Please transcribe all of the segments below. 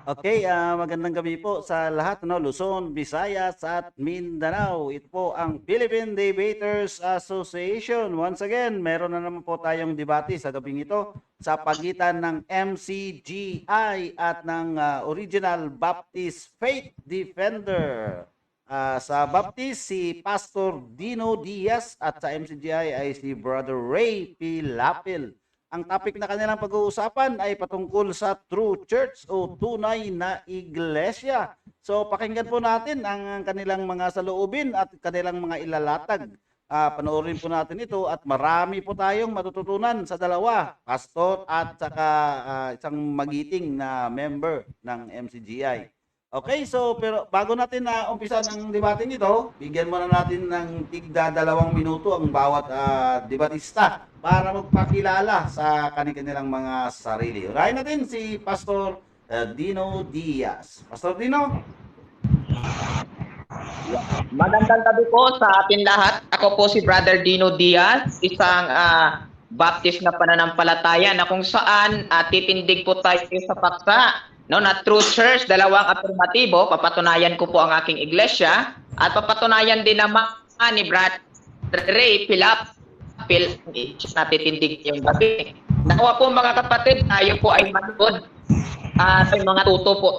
Okay, magandang gabi po sa lahat, no? Luzon, Visayas at Mindanao. Ito po ang Philippine Debaters Association. Once again, meron na naman po tayong debate sa gabing ito sa pagitan ng MCGI at ng Original Baptist Faith Defender. Sa Baptist, si Pastor Dino Diaz at sa MCGI ay si Brother Ray Pilapil. Ang topic na kanilang pag-uusapan ay patungkol sa True Church o tunay na iglesia. So pakinggan po natin ang kanilang mga saloobin at kanilang mga ilalatag. Panoorin po natin ito at marami po tayong matututunan sa dalawa, pastor at saka isang magiting na member ng MCGI. Okay, so pero bago natin na umpisa ng debating ito, bigyan muna natin ng tigda 2 minuto ang bawat debatista para magpakilala sa kanilang mga sarili. Urahin natin si Pastor Dino Diaz. Pastor Dino? Magandang gabi po sa atin lahat. Ako po si Brother Dino Diaz, isang Baptist na pananampalataya na kung saan titindig po tayo sa paksa na True Church, 2 afirmatibo. Papatunayan ko po ang aking iglesia at papatunayan din naman ni Brother Ray Pilapil na titindig yung gabi. Nakuha po mga kapatid, tayo po ay manood sa mga tuto po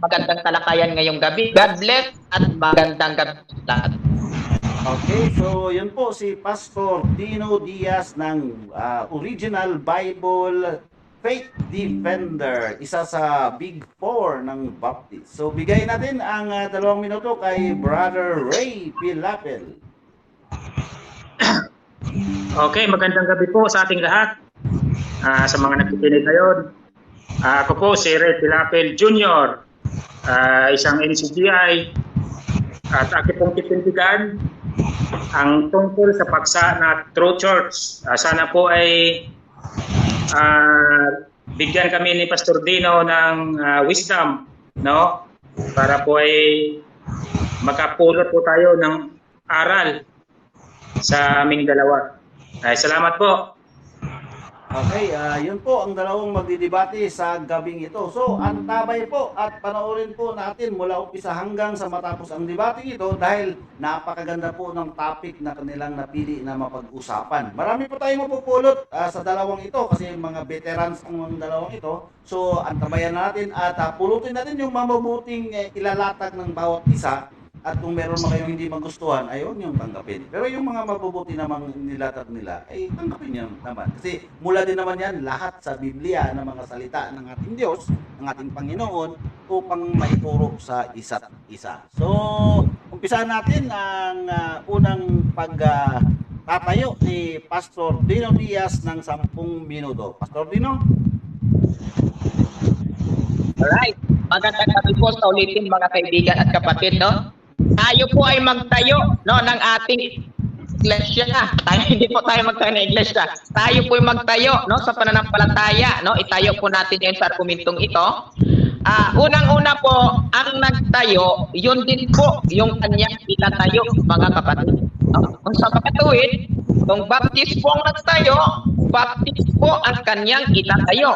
magandang talakayan ngayong gabi. God bless at magandang gabi lahat. Okay, so yun po si Pastor Dino Diaz ng Original Bible Faith Defender, isa sa Big Four ng Baptist. So bigay natin ang 2 minuto kay Brother Ray Pilapil. Okay, magandang gabi po sa ating lahat. Sa mga nakikinig ngayon, ako po si Ray Pilapil Jr., isang NCGI, at aking pong titindigan ang tungkol sa paksa na True Church. Sana po ay bigyan kami ni Pastor Dino ng wisdom, no? Para po ay makapulot po tayo ng aral sa aming dalawa. Salamat po. Okay, yun po ang dalawang magdidebate sa gabing ito. So, antabay po at panoorin po natin mula umpisa hanggang sa matapos ang debate ito dahil napakaganda po ng topic na kanilang napili na mapag-usapan. Marami po tayong mapupulot sa dalawang ito kasi mga veterans ang mga dalawang ito. So, antabayan natin at pulutin natin yung mabubuting ilalatag ng bawat isa. At kung meron mga kayong hindi magustuhan, ayaw niyong tanggapin. Pero yung mga mabubuti namang nilatag nila, ay tanggapin niyo naman. Kasi mula din naman yan lahat sa Biblia ng mga salita ng ating Diyos, ng ating Panginoon, upang maituro sa isa't isa. So, umpisahan natin ang unang pagtatayo ni Pastor Dino Diaz ng 10 minuto. Pastor Dino? Alright, magandang gabi po sa ulitin mga kaibigan at kapatid, no? Tayo po ay magtayo ng ating iglesia. Hindi po tayo magtayo ng iglesia. Tayo po ay magtayo sa pananampalataya. Itayo po natin yan sa argumentong ito. Unang-una po, ang nagtayo, yun din po yung kanyang itatayo, mga kapatid. Kung sa kapatuwid, kung Baptist po ang nagtayo, Baptist po ang kanyang itatayo.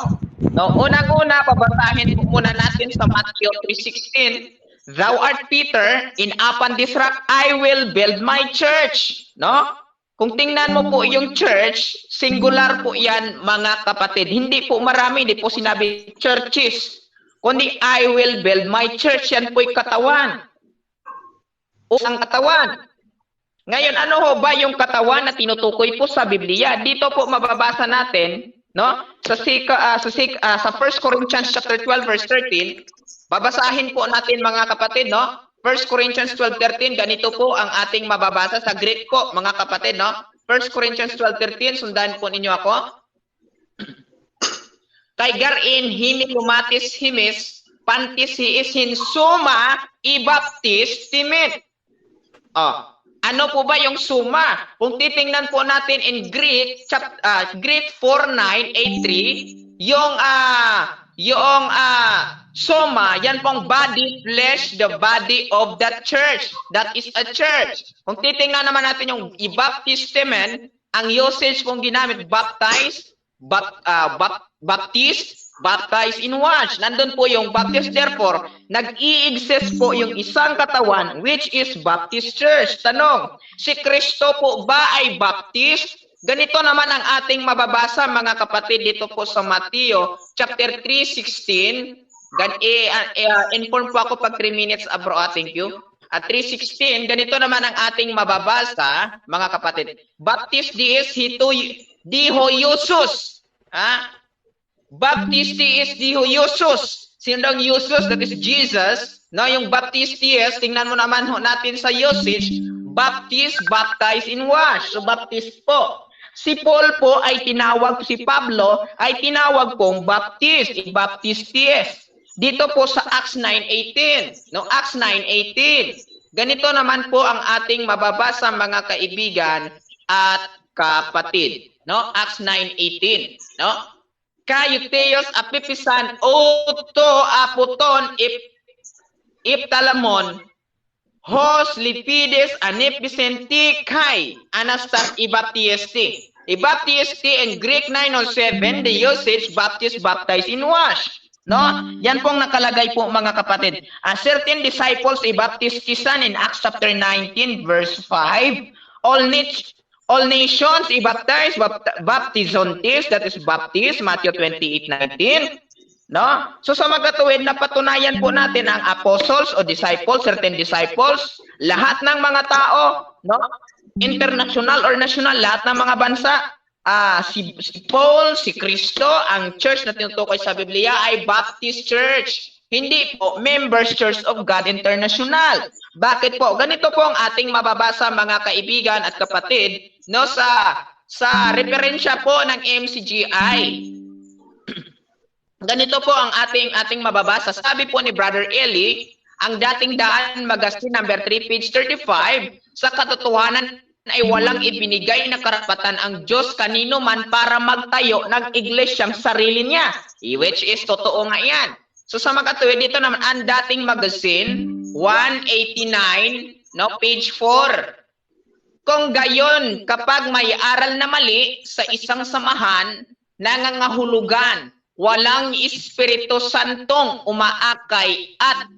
Unang-una, babasahin po muna natin sa Matthew 3:16. Thou art Peter, in upon this rock I will build my church. Kung tingnan mo po yung church, singular po yan mga kapatid. Hindi po marami, hindi po sinabi churches. Kundi I will build my church, yan po'y katawan. O ang katawan. Ngayon, ano ho ba yung katawan na tinutukoy po sa Biblia? Dito po mababasa natin, sa 1 Corinthians chapter 12 verse 13. Babasahin po natin mga kapatid, 1 Corinthians 12:13, ganito po ang ating mababasa sa Greek po, mga kapatid, 1 Corinthians 12:13, sundan po ninyo ako. Tiger in himi lumatis himis, pantis hiis hin suma, ibaptis timid. Ano po ba yung suma? Kung titingnan po natin in Greek, Greek 4983, yung yung soma, yan pong body, flesh, the body of the church. That is a church. Kung titingnan naman natin yung i-baptismen, ang usage pong ginamit, baptize, baptize in wash. Nandun po yung baptist. Therefore, nag-i-exist po yung isang katawan, which is Baptist Church. Tanong, si Kristo po ba ay Baptist? Ganito naman ang ating mababasa, mga kapatid, dito po sa Mateo, chapter 3:16. Inform po ako pag 3 minutes, bro. Thank you. At 3:16, ganito naman ang ating mababasa, mga kapatid. Baptist dies diho Iusus. Baptist dies diho Iusus. Sino ang Iusus? That is Jesus. No, yung Baptist dies, tingnan mo naman natin sa usage, Baptist, baptize in wash. So, Baptist po. Si Paul po ay tinawag, si Pablo ay tinawag pong Baptist, Baptisties. Dito po sa Acts 9:18. No, Acts 9:18. Ganito naman po ang ating mababasa, mga kaibigan at kapatid. No, Acts 9:18. No? Kayo teos apipisan oto aputon iptalamon hos lipides anepicenti kai anastas ibaptiesti. Ibaptiesti in Greek 907, the usage baptist, baptize in wash. No? Yan pong nakalagay po, mga kapatid. Certain disciples ibaptistisan in Acts chapter 19 verse 5. All nations ibaptize, baptizontis, that is baptist, Matthew 28:19. No? So sa magkatuwid, napatunayan po natin ang apostles o disciples, certain disciples, lahat ng mga tao, no? International or national, lahat ng mga bansa, si Paul, si Kristo, ang church na tinutukoy sa Biblia ay Baptist Church. Hindi po Members Church of God International. Bakit po? Ganito po ang ating mababasa, mga kaibigan at kapatid, no, sa referensya po ng MCGI. Ganito po ang ating mababasa. Sabi po ni Brother Eli, ang dating Daan Magazine number 3 page 35, sa katotohanan ay walang ibinigay na karapatan ang Diyos kanino man para magtayo ng iglesyang sarili niya. Which is totoo nga yan. So sa makatuwid dito naman, ang dating magazine 189, no, page 4. Kung gayon, kapag may aral na mali sa isang samahan, nangangahulugan, walang Espiritu Santong umaakay at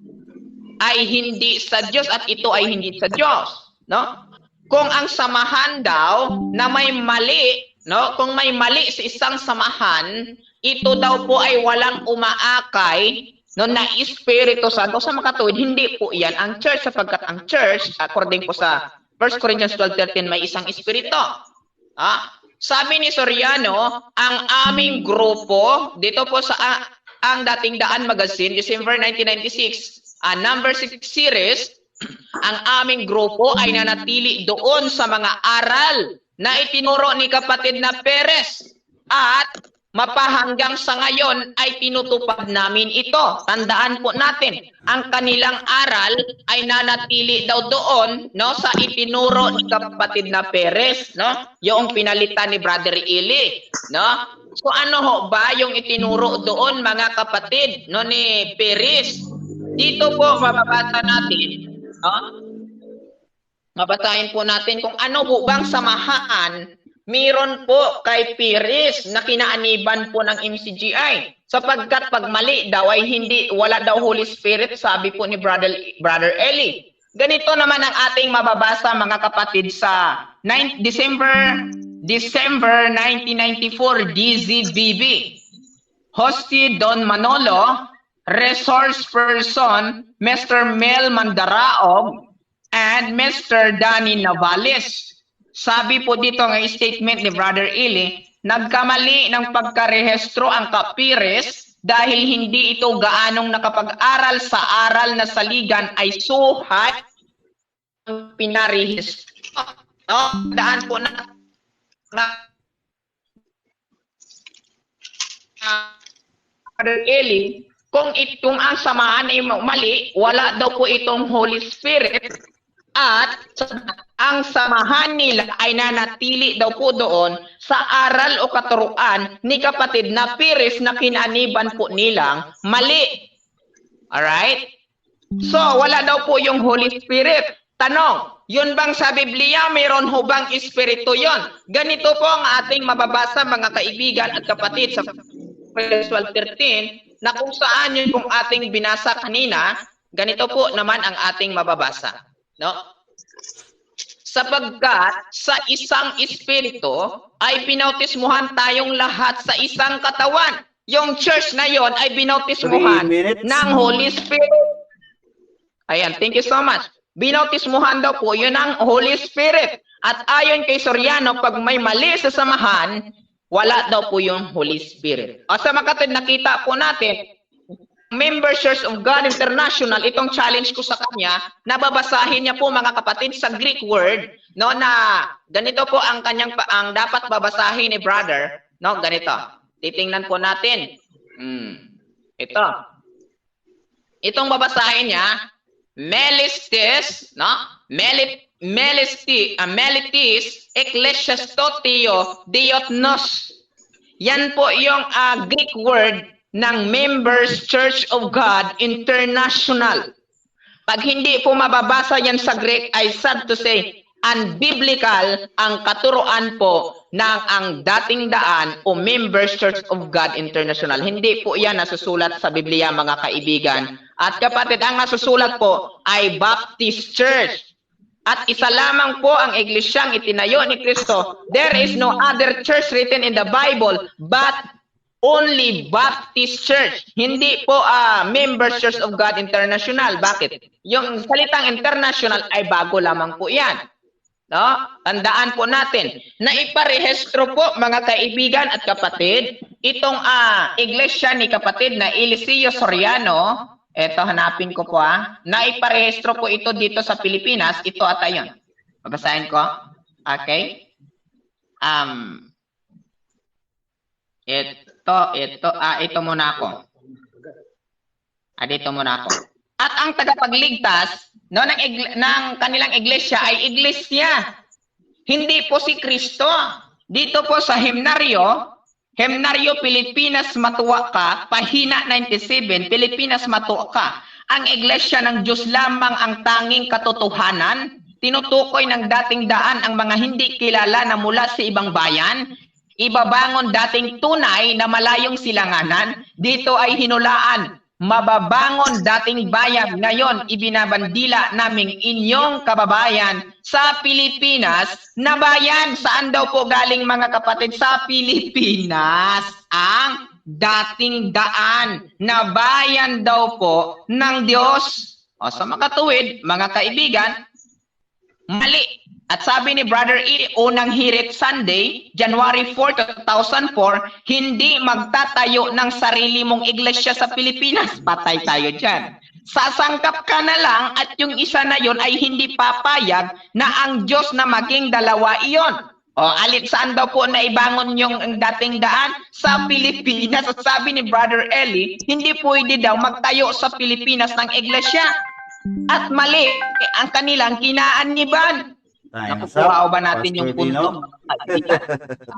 ay hindi sa Diyos at ito ay hindi sa Diyos, no? Kung ang samahan daw na may mali, no? Kung may mali sa isang samahan, ito daw po ay walang umaakay, no, na Espiritu Santo. Sa makatuwid, hindi po 'yan ang church, sapagkat ang church, according po sa 1 Corinthians 12:13, may isang espiritu. Sabi ni Soriano, ang aming grupo, dito po sa ang dating Daan Magazine, December 1996, number 6 series, ang aming grupo ay nanatili doon sa mga aral na itinuro ni kapatid na Perez at mapahanggang sa ngayon ay tinutupad namin ito. Tandaan po natin, ang kanilang aral ay nanatili daw doon, no, sa itinuro ni kapatid na Perez, no? Yung pinalitan ni Brother Eli, no? So ano ho ba yung itinuro doon, mga kapatid, no, ni Perez? Dito po mababasa natin, no? Mabasahin po natin kung ano po bang samahan meron po kay Perez na kinaaniban po ng MCGI. Sapagkat pag mali daw ay wala daw Holy Spirit, sabi po ni Brother Eli. Ganito naman ang ating mababasa, mga kapatid, sa December 1994 DZBB. Hosti Don Manolo, resource person Mr. Mel Mandaraog, and Mr. Danny Navales. Sabi po dito ng statement ni Brother Eli, nagkamali ng pagkarehestro ang Perez dahil hindi ito gaanong nakapag-aral sa aral na saligan ay suhat ang pinarehestro. No? Daan po na Brother Eli, kung ang samahan ay mali, wala daw po itong Holy Spirit at ang samahan nila ay nanatili daw po doon sa aral o katuruan ni kapatid na piris na kinaniban po nilang mali. Alright? So, wala daw po yung Holy Spirit. Tanong, yun bang sa Biblia, mayroon ho bang Espiritu yon? Ganito po ang ating mababasa mga kaibigan at kapatid sa Verse 13 na kung saan yun kung ating binasa kanina, ganito po naman ang ating mababasa. No? Sapagkat sa isang Espiritu ay binautismuhan tayong lahat sa isang katawan. Yung church na yon ay binautismuhan 3 minutes. ng Holy Spirit. Ayan, thank you so much. Binautismuhan daw po yun ng Holy Spirit. At ayon kay Soriano, pag may mali sa samahan, wala daw po yung Holy Spirit. O sa makatid, nakita po natin, Member Church of God International, itong challenge ko sa kanya, nababasahin niya po mga kapatid sa Greek word, no, na ganito po ang kanyang ang dapat babasahin ni brother, no, ganito. Titingnan po natin. Ito. Itong babasahin niya, Melistis, no? Melitis Ecclesiastotio Diotnos. Yan po yung Greek word ng Members Church of God International. Pag hindi po mababasa yan sa Greek, ay sad to say, unbiblical ang katuruan po ng ang dating daan o Members Church of God International. Hindi po yan nasusulat sa Biblia, mga kaibigan. At kapatid, ang nasusulat po ay Baptist Church. At isa lamang po ang iglesyang itinayo ni Kristo. There is no other church written in the Bible but only Baptist Church. Hindi po Members Church of God International. Bakit? Yung salitang international ay bago lamang po yan. No? Tandaan po natin na iparehistro po mga kaibigan at kapatid itong iglesia ni kapatid na Eliseo Soriano. Eto, hanapin ko po na iparehistro po ito dito sa Pilipinas. Ito ata yun. Babasahin ko. Okay. Ito muna ako. Dito muna ako. At ang tagapagligtas no, ng kanilang iglesia ay iglesia. Hindi po si Kristo. Dito po sa Himnaryo Pilipinas Matuwa Ka, pahina 97, Pilipinas Matuwa Ka. Ang iglesia ng Diyos lamang ang tanging katotohanan. Tinutukoy ng dating daan ang mga hindi kilala na mula sa ibang bayan. Ibabangon dating tunay na malayong silanganan. Dito ay hinulaan. Mababangon dating bayan. Ngayon, ibinabandila naming inyong kababayan sa Pilipinas na bayan. Saan daw po galing mga kapatid? Sa Pilipinas. Ang dating daan na bayan daw po ng Diyos. O sa makatuwid, mga kaibigan, mali. At sabi ni Brother E, unang hirit Sunday, January 4, 2004, hindi magtatayo ng sarili mong iglesia sa Pilipinas. Patay tayo dyan. Sasangkap ka na lang at yung isa na yon ay hindi papayag na ang Diyos na maging dalawa iyon. O alit saan daw po na ibangon yung dating daan? Sa Pilipinas. At sabi ni Brother Eli, hindi pwede daw magtayo sa Pilipinas ng iglesia. At mali ang kanilang kinaaniban. Nakukuha ba natin yung punto?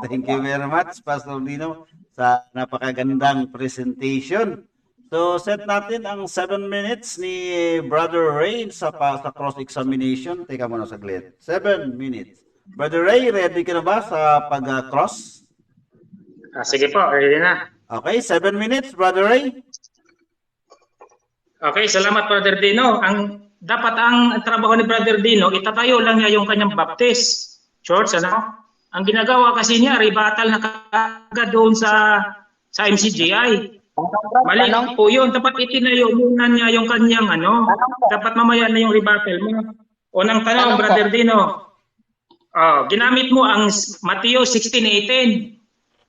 Thank you very much, Pastor Dino, sa napakagandang presentation. So, set natin ang 7 minutes ni Brother Ray sa cross-examination. Teka muna saglit. 7 minutes. Brother Ray, ready ka na ba sa pag-cross? Sige po, ready na. Okay, 7 minutes, Brother Ray. Okay, salamat Brother Dino. Dapat ang trabaho ni Brother Dino, itatayo lang niya yung kanyang Baptist Church, ano? Ang ginagawa kasi niya, rebuttal na kagad doon sa MCGI. Mali po yun. Dapat itinayo muna niya yung kanyang, dapat mamaya na yung rebuttal mo. Unang tanong, Brother Dino, ginamit mo ang Mateo 16:18.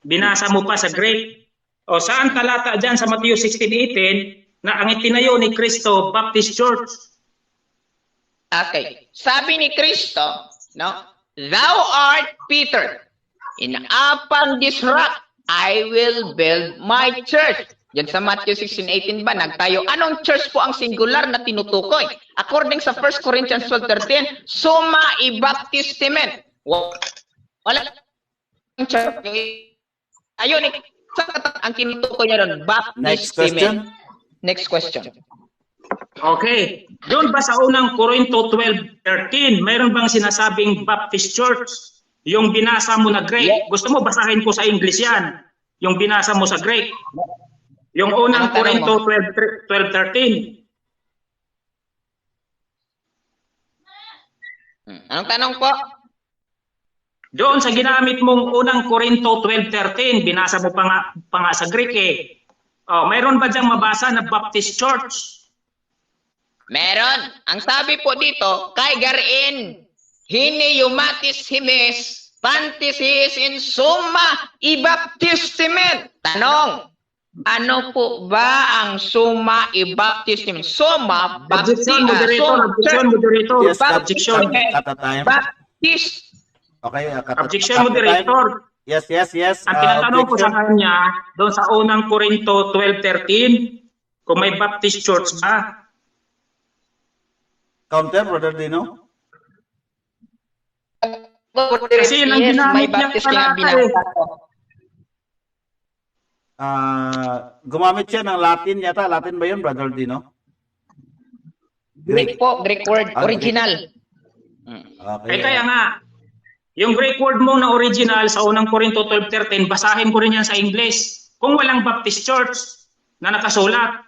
Binasa mo pa sa Greek. O saan talata dyan sa Mateo 16:18 na ang itinayo ni Kristo, Baptist Church? Okay. Sabi ni Kristo, no? Thou art Peter. And upon this rock, I will build my church. Yan sa Matthew 16:18 ba? Nagtayo. Anong church po ang singular na tinutukoy? According sa 1 Corinthians 12:13, summa ibaptistimen. Wala Ayun, ang tinutukoy niya doon, Next baptism. question. Next question. Okay. Doon ba sa unang Korinto 12:13, mayroon bang sinasabing Baptist Church? Yung binasa mo na Greek. Yeah. Gusto mo basahin ko sa English yan? Yung binasa mo sa Greek. Yung unang Anong tanong Korinto 12:13. Anong tanong po? Doon sa ginamit mong unang Korinto 12:13, binasa mo pa nga sa Greek eh. Oh, mayroon ba diyang mabasa na Baptist Church? Meron. Ang sabi po dito, kay garin, hini yumatis himes, pantisis in summa ibaptistimen. Tanong, ano po ba ang summa ibaptistimen? Summa, Objection, moderator. Objection, moderator. Yes, Objection. cut the time. Baptist. Okay, Objection, cut the time. moderator. Yes, yes, yes. Ang tinatanong ko sa Objection. kanya, doon sa unang Korinto 12:13, kung may Baptist Church ba? Counter, Brother Dino? Kasi yun ang Yes, ginamit may niya baptist pala, nga binasa ko. Gumamit siya ng Latin yata. Latin ba yun, Brother Dino? Greek po, Greek word, Ah, Greek. original. Okay. Kaya nga, yung Greek word mo na original sa unang Korinto 12:13, basahin ko rin yan sa English. Kung walang Baptist Church na nakasulat,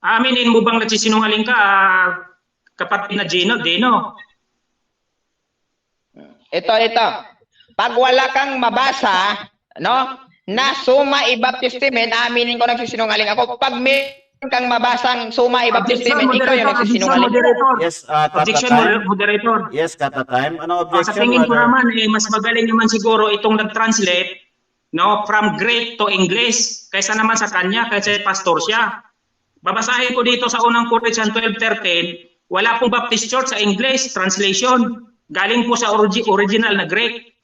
aminin mo bang nagsisinungaling ka, kapatid na Dino? Ito. Pag wala kang mabasa, no, na summa ibaptistimen, aminin ko nagsisinungaling ako. Pag meron kang mabasang summa ibaptistimen, ikaw yung nagsisinungaling. Yes, cut the Objection, time. moderator. Yes, cut the time. Ano Sa objection, tingin ko Brother? naman, mas magaling naman siguro itong nag-translate, no, from Greek to English, kaysa naman sa kanya, kaysa pastor siya. Babasahin ko dito sa unang Corinthians 12:13, wala pong Baptist Church sa English translation. Galing po sa original na Greek.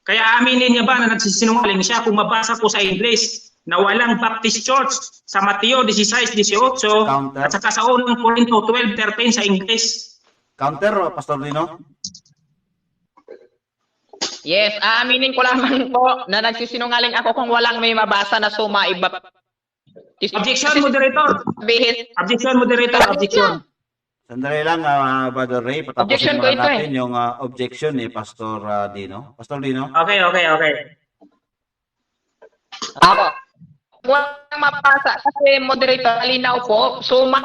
Kaya aminin niya ba na nagsisinungaling siya kung mabasa ko sa English na walang Baptist Church sa Mateo 16:18 Counter. at saka sa unang Korinto 12:13 sa English. Counter, Pastor Dino? Yes, aaminin ko lamang po na nagsisinungaling ako kung walang may mabasa na summa ibaptistimen. Objection, moderator. Sabihin, Objection, moderator. Objection. Sandali lang, Brother Ray. Objection Patapusin ko muna ito natin yung objection ni Pastor Dino. Pastor Dino? Okay. ako, walang mabasa kasi moderator, alinaw po, summa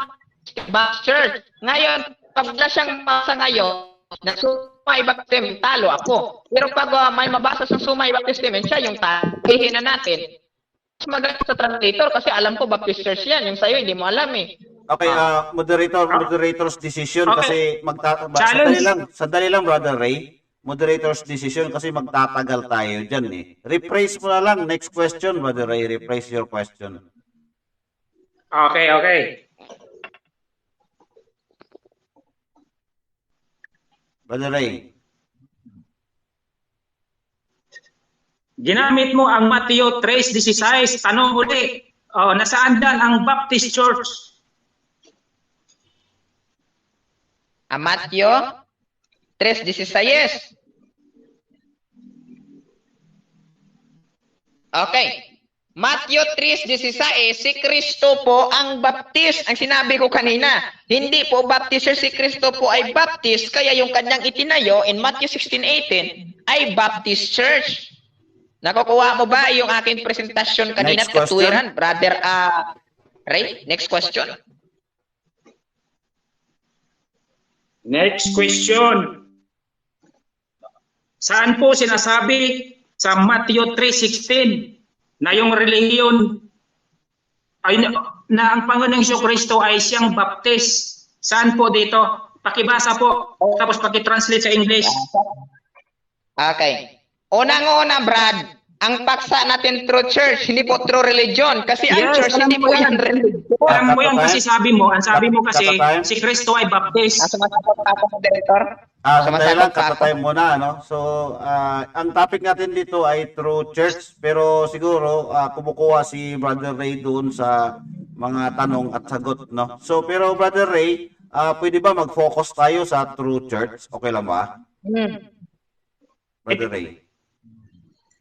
church. Ngayon, pag wala siyang mabasa ngayon, na summa ibaptistimen, talo ako. Pero pag may mabasa sa summa ibaptistimen, siya yung talihin na natin. Mas magaling sa translator kasi alam ko Baptist Church yan. Yung sa'yo, hindi mo alam eh. Okay, moderator's decision kasi Challenge. sandali lang, Brother Ray. Moderator's decision kasi magtatagal tayo dyan eh. Rephrase mo na lang. Next question, Brother Ray. Rephrase your question. Okay. Brother Ray. Ginamit mo ang Mateo 3:16. Tanong uli, nasaan dan ang Baptist Church? Matthew 3:16. Okay. Matthew 3:16, si Kristo po ang baptist. Ang sinabi ko kanina, hindi po baptizer, si Kristo po ay baptist, kaya yung kanyang itinayo in Matthew 16:18 ay Baptist Church. Nakukuha mo ba yung aking presentasyon kanina Next at question. katuwiran, Brother Ray? Next question. Next question. Saan po sinasabi sa Matthew 3:16 na yung relihiyon ay na ang Panginoong Jesucristo ay siyang baptist? Saan po dito? Pakibasa po, tapos pakitranslate sa English. Okay. Unang-una, Brad, ang paksa natin true church, hindi po true religion. Kasi ang church, alam hindi mo po yan yan. religion. Alam mo yan kasi sabi mo kasi Kakatayin. si Kristo ay baptist. Sumasagot pa ako, Director. Sandali lang, Sumasagot pa ako. katatay muna, ano? So, ang topic natin dito ay true church, pero siguro kumukuha si Brother Ray doon sa mga tanong at sagot, no? So, pero Brother Ray, pwede ba mag-focus tayo sa true church? Okay lang ba? Brother Ray.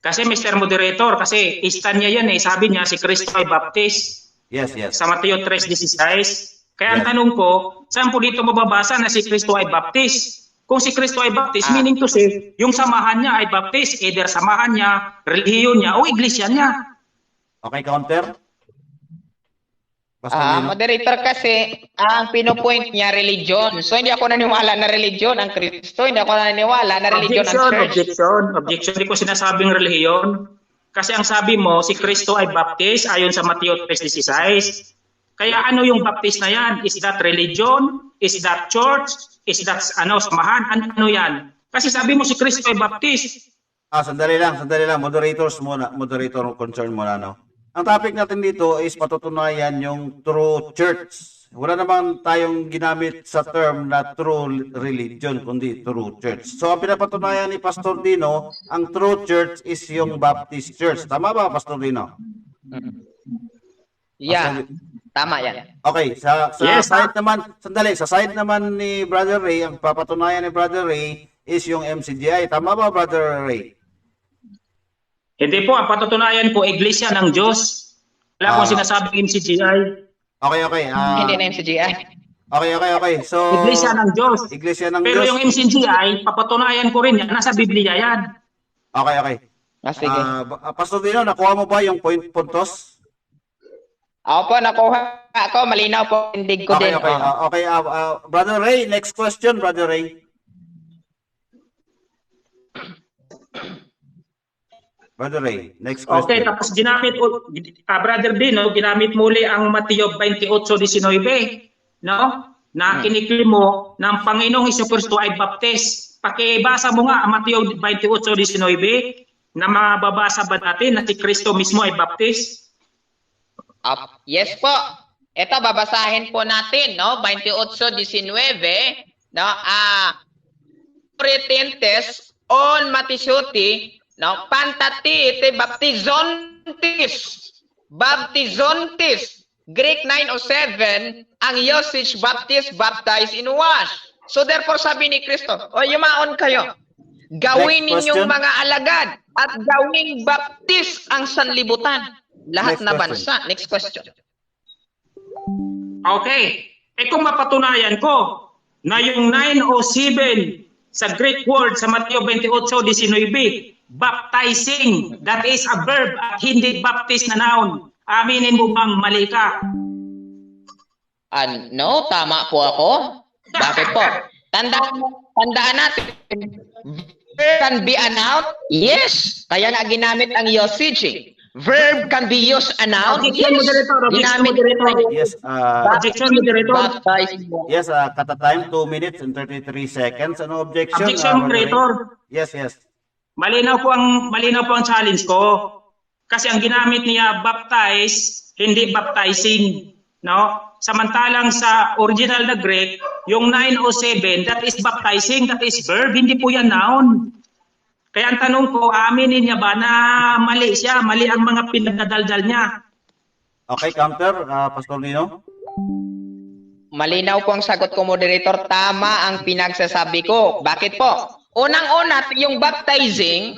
Kasi Mr. Moderator, kasi istan niya yan eh. Sabi niya si Cristo ay baptist Yes, yes. sa Mateo 3:16. Kaya ang Yes. tanong ko, saan po dito mababasa na si Cristo ay baptist? Kung si Cristo ay baptist, meaning to say, yung samahan niya ay baptist, either samahan niya, relihiyon niya, o iglesia niya. Okay, counter? Pastor Lino? Moderator kasi, ang pinopoint niya religion. So hindi ako naniwala na religion ang Kristo. Hindi ako naniwala na religion ang church. Objection. Hindi ko sinasabing relihiyon. Kasi ang sabi mo, si Cristo ay baptist ayon sa Mateo 3:16. Kaya ano yung baptist na yan? Is that religion? Is that church? Is that samahan? Ano yan? Kasi sabi mo si Cristo ay baptist. Sandali lang. Moderators muna. Moderator concern muna, no? Ang topic natin dito is patutunayan yung true church. Wala naman tayong ginamit sa term na true religion, kundi true church. So, ang pinapatunayan ni Pastor Dino, ang true church is yung Baptist Church. Tama ba, Pastor Dino? Yeah, tama yan. Okay, sa Yes, side naman, sandali, sa side naman ni Brother Ray, ang papatunayan ni Brother Ray is yung MCGI. Tama ba, Brother Ray? Hindi po, ang patutunayan po, iglesia ng Diyos. Wala akong sinasabing MCGI. Okay. Hindi na MCGI. Okay. So, Iglesia ng Diyos. Iglesia ng Pero Diyos. yung MCGI, papatunayan ko rin yan. Nasa Biblia yan. Okay. Sige. Pastor Dino, nakuha mo ba yung puntos? Ako po, nakuha ako. Malinaw po. Tindig ko din. Okay. Brother Ray, next question, Brother Ray. Brother Ray, next question. Okay, tapos ginamit, Brother Dino, ginamit muli ang Mateo 28:19, no? Na kiniklim mo ng Panginoong Jesucristo ay baptist. Pakibasa mo nga ang Mateo 28:19 na mababasa ba natin na si Kristo mismo ay baptist? Yes po. Ito, babasahin po natin, no? 28:19, no? Pretentes on matisuti, no? Pantati te baptizontis. Greek 9:07, ang usage baptize in wash. So therefore sabi ni Kristo, yumaon kayo. Gawin Next ninyong question. mga alagad at gawing baptis ang sanlibutan. Lahat Next na question. bansa. Next question. Okay. Kung mapatunayan ko na yung 9:07 sa Greek word sa Mateo 28:19, baptizing, that is a verb at hindi baptist na noun. Aminin mo bang mali ka? No, tama po ako. Bakit po? Tandaan natin. Verb can be a noun? Yes. Kaya nga ginamit ang usage. Verb can be used a noun? Objection, Yes. moderator. Objection, Ginamit moderator. Yes, Objection, moderator. baptize. yes, kata time 2 minutes and 33 seconds. Ano objection? Objection, Brother Ray? moderator. Yes. Malinaw po ang challenge ko. Kasi ang ginamit niya baptize, hindi baptizing, no? Samantalang sa original na Greek, yung 9:07, that is baptizing, that is verb, hindi po yan noun. Kaya ang tanong ko, aminin niya ba na mali siya, mali ang mga pinagdadaldal niya? Okay, counter, Pastor Lino. Malinaw po ang sagot ko, moderator. Tama ang pinagsasabi ko. Bakit po? Unang-una, yung baptizing,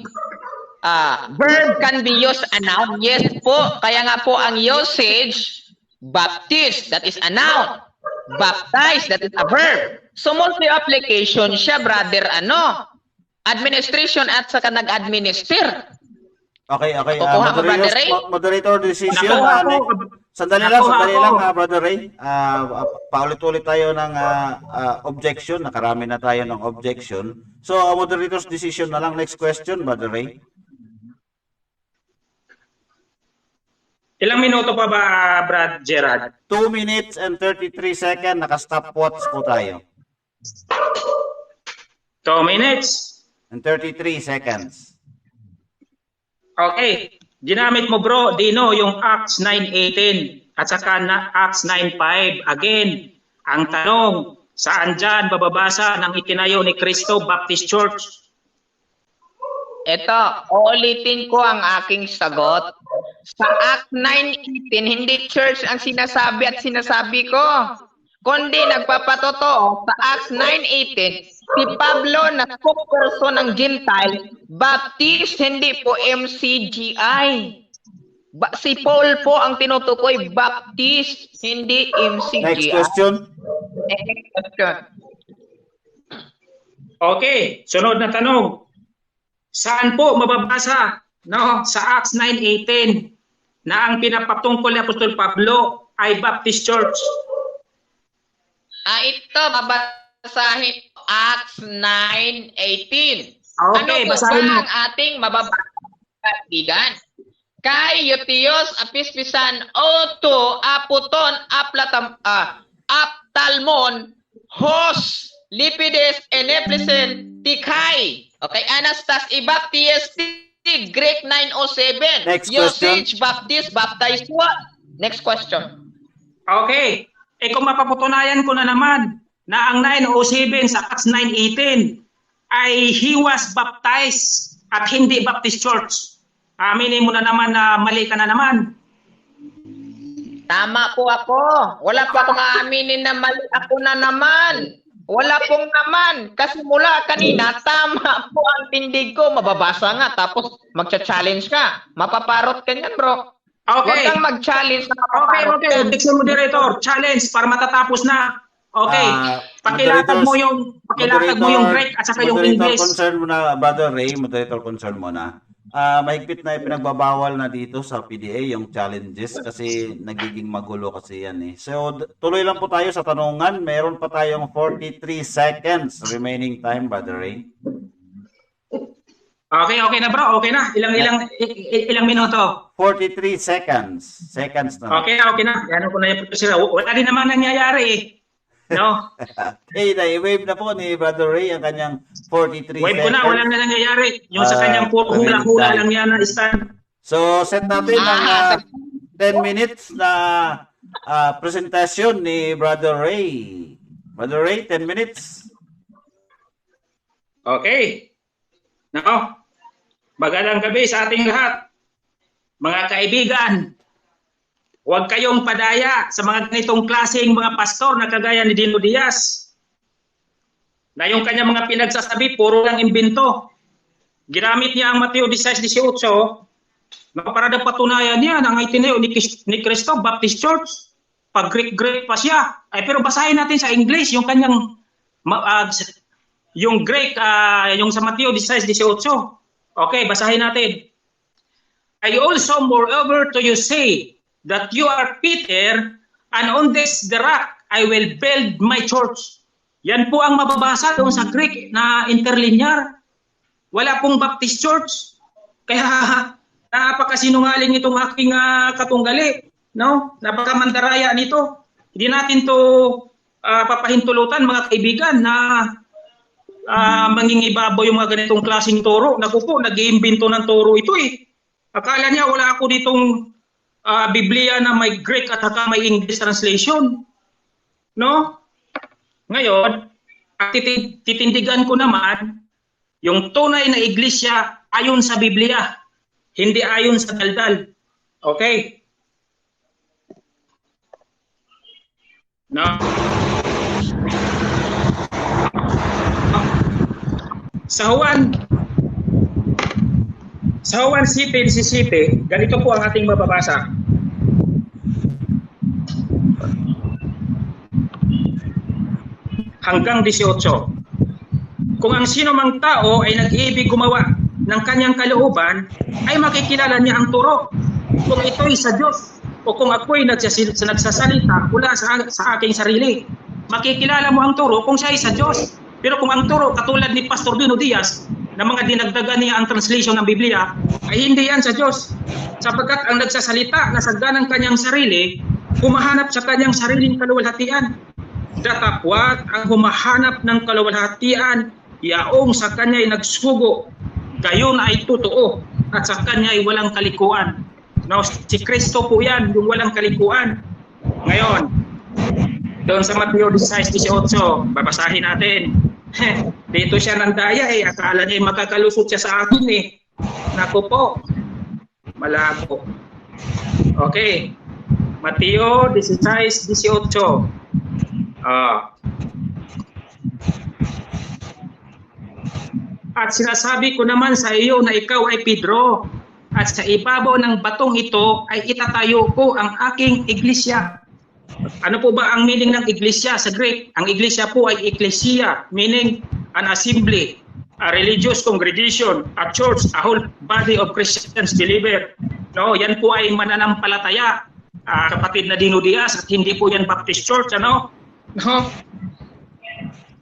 verb can be used a noun. Yes po. Kaya nga po ang usage, baptist, that is a noun. Baptize, that is a verb. So multi-application siya, brother, administration at saka nag-administer. Okay. Nakukuha ka, Brother Ray? Moderator decision. Nakuha ko. Sandali lang, Brother Ray. Paulit-ulit tayo ng objection. Nakarami na tayo ng objection. So, moderator's decision na lang. Next question, Brother Ray. Ilang minuto pa ba, Brad Gerard? 2 minutes and 33 seconds. Naka-stopwatch po tayo. 2 minutes. And 33 seconds. Okay. Ginamit mo, bro, Dino, yung Acts 9:18 at saka na Acts 9:5. Again, ang tanong, saan dyan bababasa ng itinayo ni Cristo Baptist Church? Ito, uulitin ko ang aking sagot. Sa Act 9:18, hindi church ang sinasabi at sinasabi ko. kundi nagpapatotoo sa Acts 9:18, si Pablo na spokesperson ng Gentile, Baptist, hindi po MCGI. Si Paul po ang tinutukoy, Baptist, hindi MCGI. Next question. Next question. Okay, sunod na tanong. Saan po mababasa sa Acts 9:18 na ang pinapatungkol ni Apostol Pablo ay Baptist Church? Ito, babasahin Acts 9:18. Okay, Ano po basahin mo. ba ang ating mababasa? Kay Eutios apispisan oto aputon aptalmon hos lipides eneplisen tikhay. Okay, Anastas ibapties Greek 907. Next question. Usage baptist baptize what? Next question. Okay. Kung mapapatunayan ko na naman na ang 907 sa Acts 9:18 ay he was baptized at hindi Baptist Church, aminin mo na naman na mali ka na naman. Tama po ako. Wala po akong aaminin na mali ako na naman. Wala pong naman. Kasi mula kanina, tama po ang tindig ko. Mababasa nga. Tapos magcha-challenge ka. Mapaparot ka niyan, bro. Okay. Huwag kang mag-challenge na Okay, mapaparot okay. ka. Objection moderator, challenge para matatapos na. Okay. Pakilatag mo yung Greek at saka yung English. Moderator concern mo na, Brother Ray, moderator concern mo na. Mahigpit na ipinagbabawal na dito sa PDA yung challenges kasi nagiging magulo kasi yan eh. So, tuloy lang po tayo sa tanungan. Meron pa tayong 43 seconds remaining time, Brother Ray. Okay na bro. Okay na. Ilang minuto? 43 seconds. Seconds na. Okay na. Yan ko na yung sila. Wala din naman nangyayari eh. No? I-wave na po ni Brother Ray ang kanyang 43 Wave ko seconds. na. Wala na nangyayari. Yung sa kanyang puro hula-hula lang yan na stand. So, set natin ang 10 minutes na presentasyon ni Brother Ray. Brother Ray, 10 minutes. Okay. Now, magandang gabi sa ating lahat. Mga kaibigan, huwag kayong padaya sa mga ganitong klaseng mga pastor na kagaya ni Dino Diaz. Na yung kanya mga pinagsasabi, puro lang imbento. Ginamit niya ang Mateo 16:18 para daw patunayan niya na ang itinayo ni Cristo Baptist Church. Pag Greek pa siya. Pero basahin natin sa English yung kanyang yung Greek, yung sa Mateo 16:18. Okay, basahin natin. I also moreover to you say that you are Peter, and on this the rock I will build my church. Yan po ang mababasa doon sa Greek na interlinear. Wala pong Baptist Church. Kaya napakasinungaling itong aking katunggali. No? Napakamandaraya nito. Hindi natin to papahintulutan mga kaibigan na mangingibabaw yung mga ganitong klaseng toro. Naku po, nag-iimbento ng toro ito eh. Akala niya wala ako ditong Biblia na may Greek at saka may English translation. No? Ngayon, titindigan ko naman yung tunay na iglesia ayon sa Biblia, hindi ayon sa daldal. Okay? No? Sa Juan 7:17, ganito po ang ating mababasa. Hanggang 18. Kung ang sino mang tao ay nag-iibig gumawa ng kanyang kalooban, ay makikilala niya ang turo. Kung ito'y sa Diyos o kung ako'y nagsasalita mula sa aking sarili, makikilala mo ang turo kung siya ay sa Diyos. Pero kung ang turo, katulad ni Pastor Dino Diaz, na mga dinagdagan niya ang translation ng Biblia, ay hindi yan sa Diyos. Sapagkat ang nagsasalita na sagdanang kanyang sarili, humahanap sa kanyang sariling kaluwalhatian. Datapwat ang humahanap ng kaluwalhatian, yaong sa kanya'y nagsugo, gayon ay totoo, at sa kanya'y walang kalikuan. No, si Kristo po yan, yung walang kalikuan. Ngayon, doon sa Mateo 16:18, babasahin natin. Dito siya ng daya eh. Akala niya makakalusot siya sa akin eh. Naku po. Malabo. Okay. Mateo 16:18. At sinasabi ko naman sa iyo na ikaw ay Pedro, at sa ibabaw ng batong ito ay itatayo ko ang aking iglesia. Ano po ba ang meaning ng iglesia sa Greek? Ang iglesia po ay ecclesia, meaning an assembly, a religious congregation, a church, a whole body of Christians believer. No, yan po ay mananampalataya, kapatid na Dino Diaz, at hindi po yan Baptist Church, ano? No?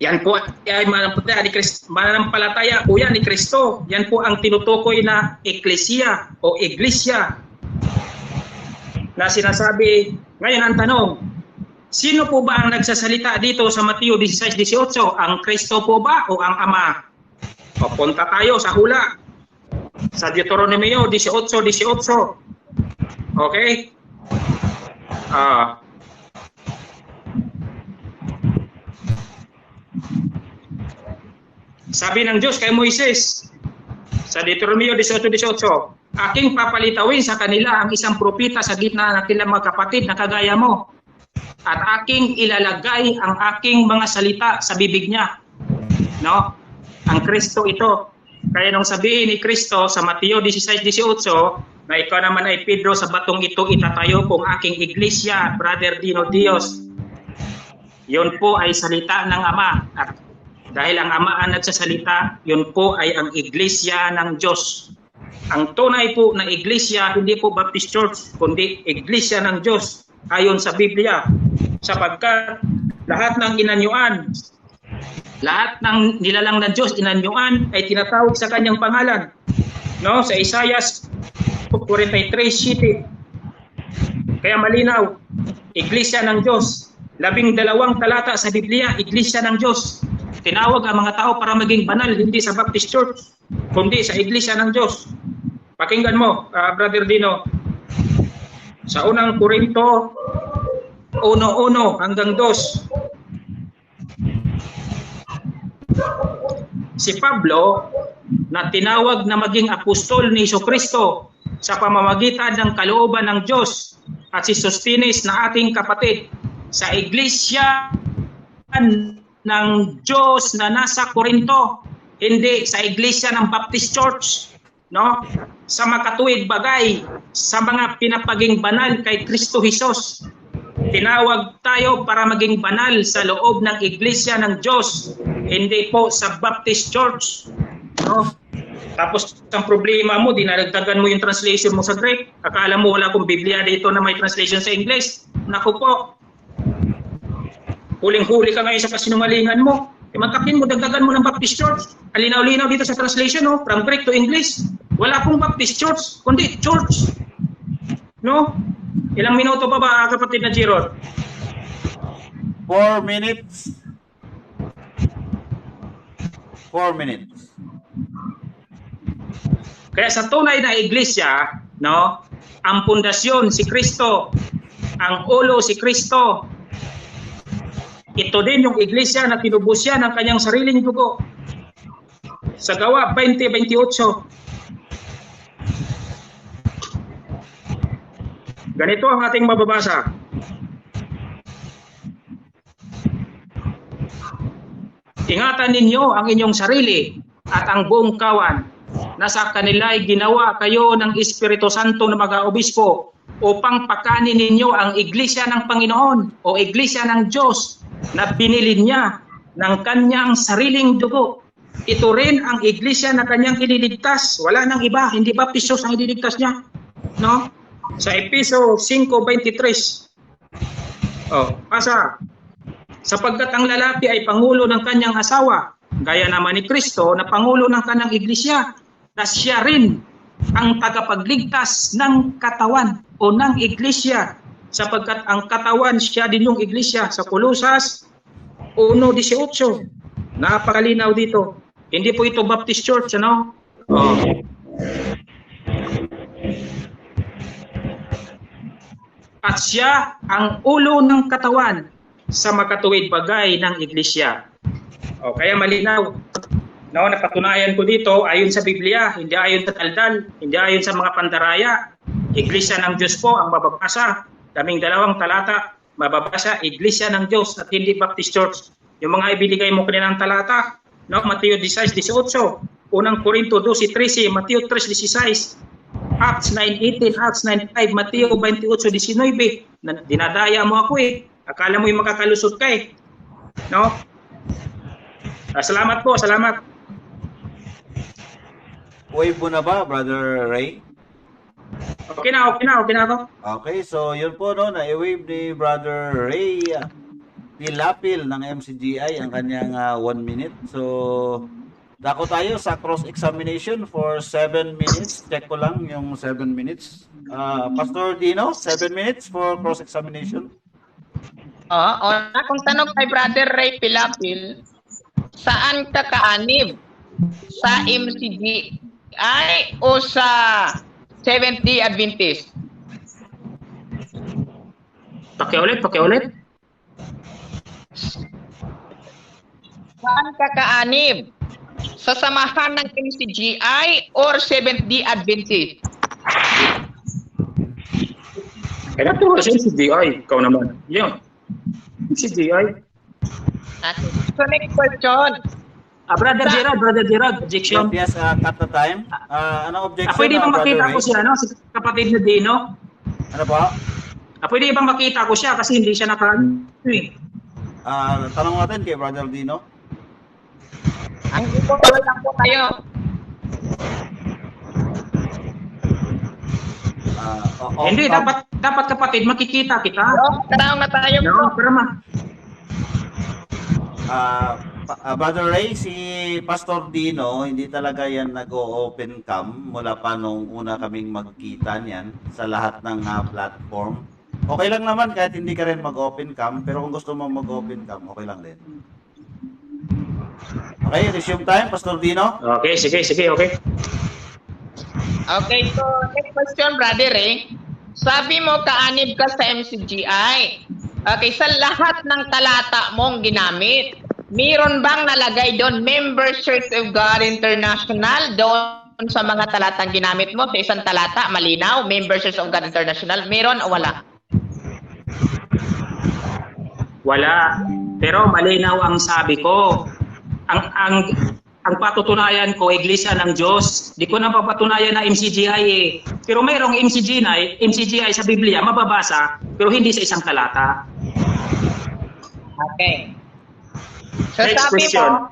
Yan po ay mananampalataya po yan ni Kristo. Yan po ang tinutukoy na ecclesia o iglesia na sinasabi. Ngayon ang tanong, sino po ba ang nagsasalita dito sa Mateo 16:18? Ang Kristo po ba o ang Ama? O, punta tayo sa hula. Sa Deuteronomio 18:18. Okay? Sabi ng Diyos kay Moises sa Deuteronomio 18:18, aking papalitawin sa kanila ang isang propeta sa gitna ng kanilang mga kapatid na kagaya mo, at aking ilalagay ang aking mga salita sa bibig niya. No? Ang Kristo ito. Kaya nung sabihin ni Kristo sa Mateo 16:18 na ikaw naman ay Pedro, sa batong ito itatayo kong aking iglesia, Brother Dino Dios. Yun po ay salita ng Ama. At dahil ang Ama ang nagsasalita, yun po ay ang iglesia ng Diyos. Ang tunay po na iglesia, hindi po Baptist Church, kundi iglesia ng Diyos ayon sa Biblia. Sapagkat lahat ng inanyuan, lahat ng nilalang ng Diyos, inanyuan, ay tinatawag sa kanyang pangalan. No? Sa Isaiah 43:7. Kaya malinaw, iglesia ng Diyos. 12 talata sa Biblia, iglesia ng Diyos. Tinawag ang mga tao para maging banal, hindi sa Baptist Church, kundi sa iglesia ng Diyos. Pakinggan mo, Brother Dino, sa unang Korinto 1:1 hanggang 2. Si Pablo, na tinawag na maging apostol ni Jesucristo sa pamamagitan ng kalooban ng Diyos, at si Sostines na ating kapatid sa iglesia ng Diyos na nasa Korinto, hindi sa iglesia ng Baptist Church, no? Sa makatuwid bagay, sa mga pinapaging banal kay Kristo Jesus. Tinawag tayo para maging banal sa loob ng iglesia ng Diyos, hindi po sa Baptist Church, no? Tapos ang problema mo, dinaragdagan mo yung translation mo sa Greek. Akala mo wala akong Biblia dito na may translation sa English. Naku po, huling-huli ka ngayon sa kasinungalingan mo. Magkapin mo, dagdagan mo ng Baptist Church. Alinaw-linaw dito sa translation, no? From Greek to English. Wala pong Baptist Church, kundi church. No? Ilang minuto pa ba, kapatid na Gerald? 4 minutes. 4 minutes. Kaya sa tunay na iglesia, no, ang pundasyon si Kristo, ang ulo si Kristo. Ito din yung iglesia na tinubos siya ng kanyang sariling dugo. Sa Gawa 20:28. Ganito ang ating mababasa. Ingatan ninyo ang inyong sarili at ang buong kawan na sa kanila'y ginawa kayo ng Espiritu Santo na mag-aobispo upang pakanin ninyo ang iglesia ng Panginoon o iglesia ng Diyos na binili niya ng kanyang sariling dugo. Ito rin ang iglesia na kanyang ililigtas. Wala nang iba, hindi Baptist Church ang ililigtas niya. No? Sa Efeso 5:23. Pasa. Sapagkat ang lalaki ay pangulo ng kanyang asawa, gaya naman ni Kristo na pangulo ng kanyang iglesia, na siya rin ang tagapagligtas ng katawan o ng iglesia, sapagkat ang katawan siya din yung iglesia. Sa Colosas 1:18. Napakalinaw dito. Hindi po ito Baptist Church, ano? At siya ang ulo ng katawan sa makatuwid bagay ng iglesia. Kaya malinaw. No, napatunayan ko dito ayon sa Biblia, hindi ayon sa daldal, hindi ayon sa mga pandaraya. Iglesia ng Diyos po ang mababasa. 12 talata mababasa, Iglesia ng Diyos at hindi Baptist Church. Yung mga ibinigay mo kanilang talata, no? Mateo 16:18, unang Korinto 12:13, Mateo 3:16, Acts 9:18, Acts 9:5, Mateo 28:19. Dinadaya mo ako eh. Akala mo yung makakalusot ka eh. No? Salamat po, salamat. Wave mo na ba, Brother Ray? Okay na ako. Okay, so yun po no, na-wave ni Brother Ray Pilapil ng MCGI ang kanyang 1 minute. So, dako tayo sa cross-examination for 7 minutes. Check ko lang yung 7 minutes. Pastor Dino, 7 minutes for cross-examination. Akong tanong kay Brother Ray Pilapil, saan ka kaanib? Sa MCGI o sa Seventh-day Adventist? Pakiulit. Saan ka kaanib? Sa samahan ng MCGI or Seventh-day Adventist? Kaya naturo sa MCGI, ikaw naman. Yun. MCGI. Okay. So next question. Brother Gerard, objection. Yes, cut the time. Anong objection? Pwede bang Brother makita Ray? ko siya, no? Si kapatid na Dino? Ano po? Pwede bang makita ko siya kasi hindi siya Tanong natin kay Brother Dino. Ang ipapawal lang po kayo. Hindi, dapat kapatid, makikita kita. Tanong na tayo. No, pero Brother Ray, si Pastor Dino, hindi talaga yan nag-open cam mula pa nung una kaming magkita niyan sa lahat ng platform. Okay lang naman kahit hindi ka rin mag-open cam, pero kung gusto mo mag-open cam, okay lang din. Okay, resume time, Pastor Dino. Okay, sige, okay. Okay, so next question, Brother Ray. Sabi mo, kaanib ka sa MCGI. Okay, sa lahat ng talata mong ginamit, meron bang nalagay doon, Member Church of God International, doon sa mga talatang ginamit mo? Sa isang talata, malinaw, Member Church of God International, meron o wala? Wala. Pero malinaw ang sabi ko. Ang patutunayan ko, Iglesia ng Diyos. Di ko na papatunayan na MCGI eh. Pero mayroong MCGI sa Biblia, mababasa, pero hindi sa isang talata. Okay. So Next sabi question. mo,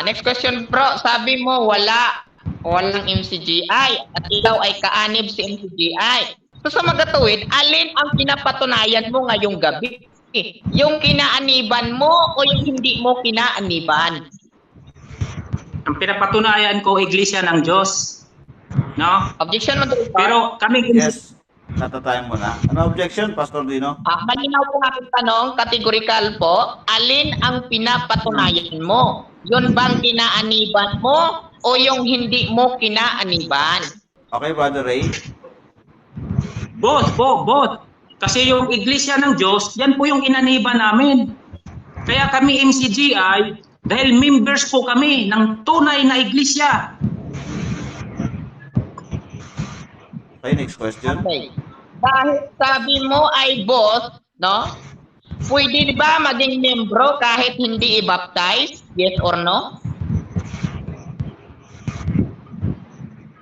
next question bro, sabi mo walang MCGI at ikaw ay kaanib si MCGI. So sa magatuwid, alin ang pinapatunayan mo ngayong gabi? Yung kinaaniban mo o yung hindi mo kinaaniban? Ang pinapatunayan ko, Iglesia ng Diyos. No? Objection mo dito. Pero kami... Yes, natatayin mo na. Ano objection, Pastor Dino? Malinaw po natin tanong, categorical po, alin ang pinapatunayan mo? Yun bang kinaaniban mo o yung hindi mo kinaaniban? Okay, Brother Ray. Both. Kasi yung Iglesia ng Diyos, yan po yung inaniban namin. Kaya kami MCGI, dahil members po kami ng tunay na Iglesia. Okay, next question. Okay. Dahil sabi mo ay both, no? Pwede ba maging membro kahit hindi i-baptize? Yes or no?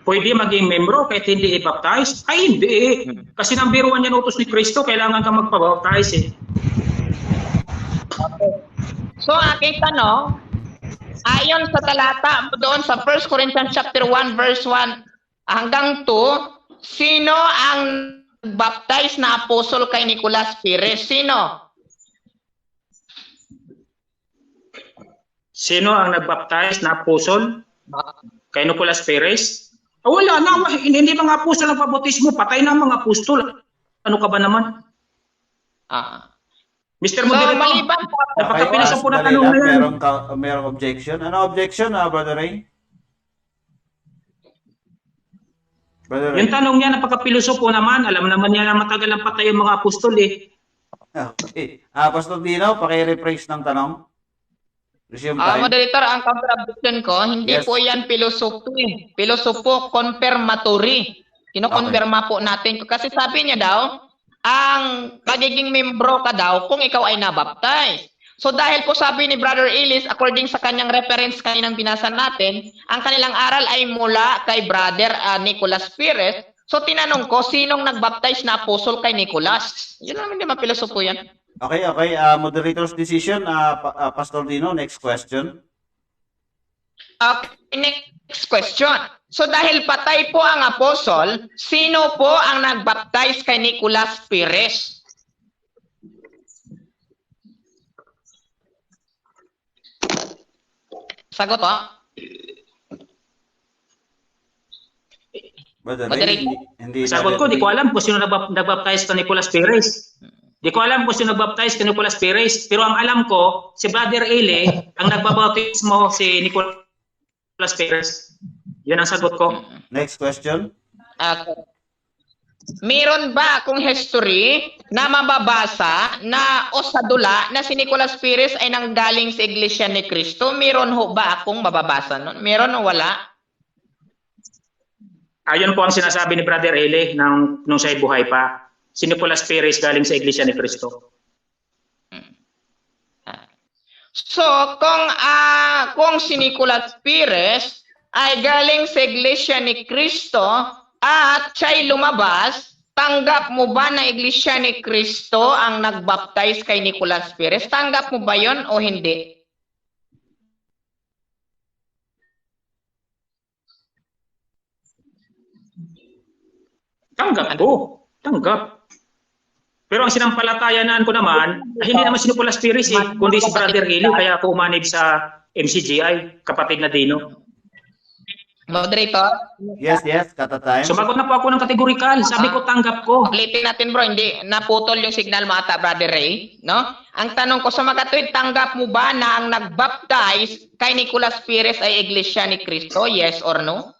Pwede maging membro kahit hindi i-baptize? Ay, hindi. Kasi nang biruan yan utos ni Kristo, kailangan ka magpa-baptize eh. Okay. So, aking tanong, ayon sa talata doon sa 1 Corinthians chapter 1 verse 1 hanggang 2, sino ang baptize na apostol kay Nicolas Pires? Sino? Sino ang nagbaptize na apostol kay Nicolas Perez? Wala na, hindi mga apostol ang pabautismo, patay na mga apostol. Ano ka ba naman? Mr. So, Moderator, maliban po. napakapilis po na Dali tanong lang, na yan. merong objection. Ano objection, Brother Ray? Brother Ray? Yung tanong niya, napakapiloso po naman. Alam naman niya na matagal ang patay yung mga apostol eh. Okay. Pastor Dino, paki-rephrase ng tanong. Resume time. Moderator, ang counter-objection ko, hindi Yes. po yan pilosopo eh. Pilosopo confirmatory. Kino-confirma po natin. Kasi sabi niya daw, ang pagiging membro ka daw kung ikaw ay nabaptize. So dahil po sabi ni Brother Ellis, according sa kanyang reference kaninang binasa natin, ang kanilang aral ay mula kay Brother Nicolas Pires. So tinanong ko, sinong nagbaptize na apostol kay Nicolas? Yun lang, hindi mapilosopo yan. Okay. Moderator's decision. Pastor Dino, next question. Okay, next question. So dahil patay po ang apostol, sino po ang nagbaptize kay Nicolas Pires? Sagot po. Brother Moderator. Ray, hindi Sagot ko, di ko alam kung sino nagbaptize kay Nicolas Pires. Di ko alam kung sino nagbaptize kay Nicolas Pires. Pero ang alam ko, si Brother Eli, ang nagbabautismo si Nicolas Pires. Yan ang sagot ko. Next question. Meron ba akong history na mababasa na o sa dula na si Nicolas Pires ay nanggaling sa Iglesia ni Cristo? Meron ho ba akong mababasa nun? Meron o wala? Ayon po ang sinasabi ni Brother Eli nung siya'y buhay pa. Si Nicolas Pires galing sa Iglesia ni Cristo. So, kung si Nicolas Pires ay galing sa Iglesia ni Cristo at siya'y lumabas, tanggap mo ba na Iglesia ni Cristo ang nagbaptize kay Nicolas Pires? Tanggap mo ba yon o hindi? Tanggap ko. Tanggap. Pero ang sinampalatayanan ko naman, hindi naman si Nicolas Pires kundi si Brother Eli, kaya ako umanib sa MCGI, kapatid na Dino. Moderator? Yes, kata-time. Sumagot na po ako ng kategorikal. Sabi ko, tanggap ko. Ulitin natin bro, hindi naputol yung signal mo ata, Brother Ray, no? Ang tanong ko sa mga tuwid, tanggap mo ba na ang nagbaptize kay Nicolas Pires ay Iglesia ni Cristo? Yes or no?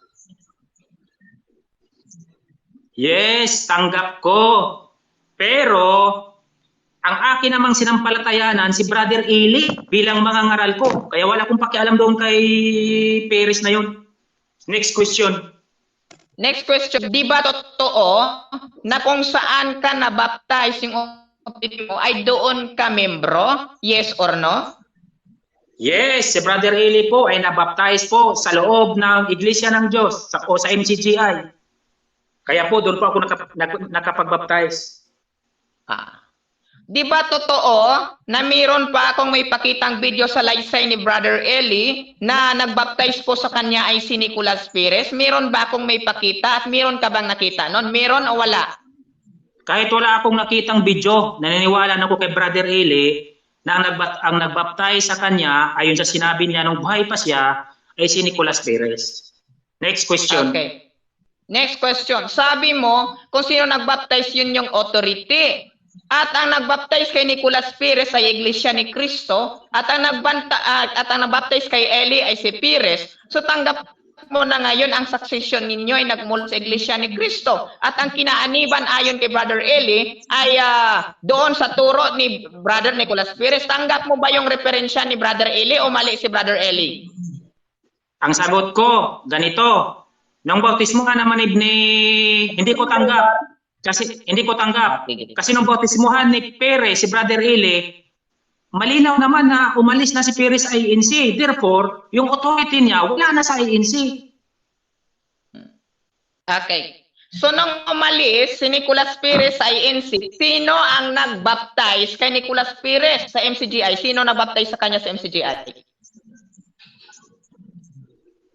Yes, tanggap ko. Pero, ang akin namang sinampalatayanan, si Brother Eli bilang mangangaral ko. Kaya wala akong pakialam doon kay Pires na yun. Next question. Next question, di ba totoo na kung saan ka na-baptize yung mo ay doon ka membro? Yes or no? Yes, si Brother Eli po ay nabaptize po sa loob ng Iglesia ng Diyos o sa MCGI. Kaya po doon po ako nakapag-baptize. Di ba totoo na mayroon pa akong may pakitang video sa laysay ni Brother Eli na nagbaptize po sa kanya ay si Nicolas Pires? Mayroon ba akong may pakita at mayroon ka bang nakita noon? Mayroon o wala? Kahit wala akong nakitang video, naniniwala na ako kay Brother Eli na ang nagbaptize sa kanya, ayon sa sinabi niya nung buhay pa siya, ay si Nicolas Pires. Next question. Okay. Next question. Sabi mo, kung sino nagbaptize yun yung authority. At ang nagbaptize kay Nicolas Pires ay Iglesia ni Cristo at ang nagbaptize kay Eli ay si Pires. So tanggap mo na ngayon ang succession ninyo ay nagmula sa Iglesia ni Cristo at ang kinaaniban ayon kay Brother Eli ay doon sa turo ni Brother Nicolas Pires. Tanggap mo ba yung referensya ni Brother Eli o mali si Brother Eli? Ang sagot ko, ganito. Nung bautismo nga naman hindi ko tanggap. Kasi nung bautismuhan ni Pires, si Brother Eli, malinaw naman na umalis na si Pires sa INC. Therefore, yung authority niya wala na sa INC. Okay. So nung umalis si Nicolas Pires sa INC, sino ang nagbaptize kay Nicolas Pires sa MCGI? Sino nagbaptize sa kanya sa MCGI?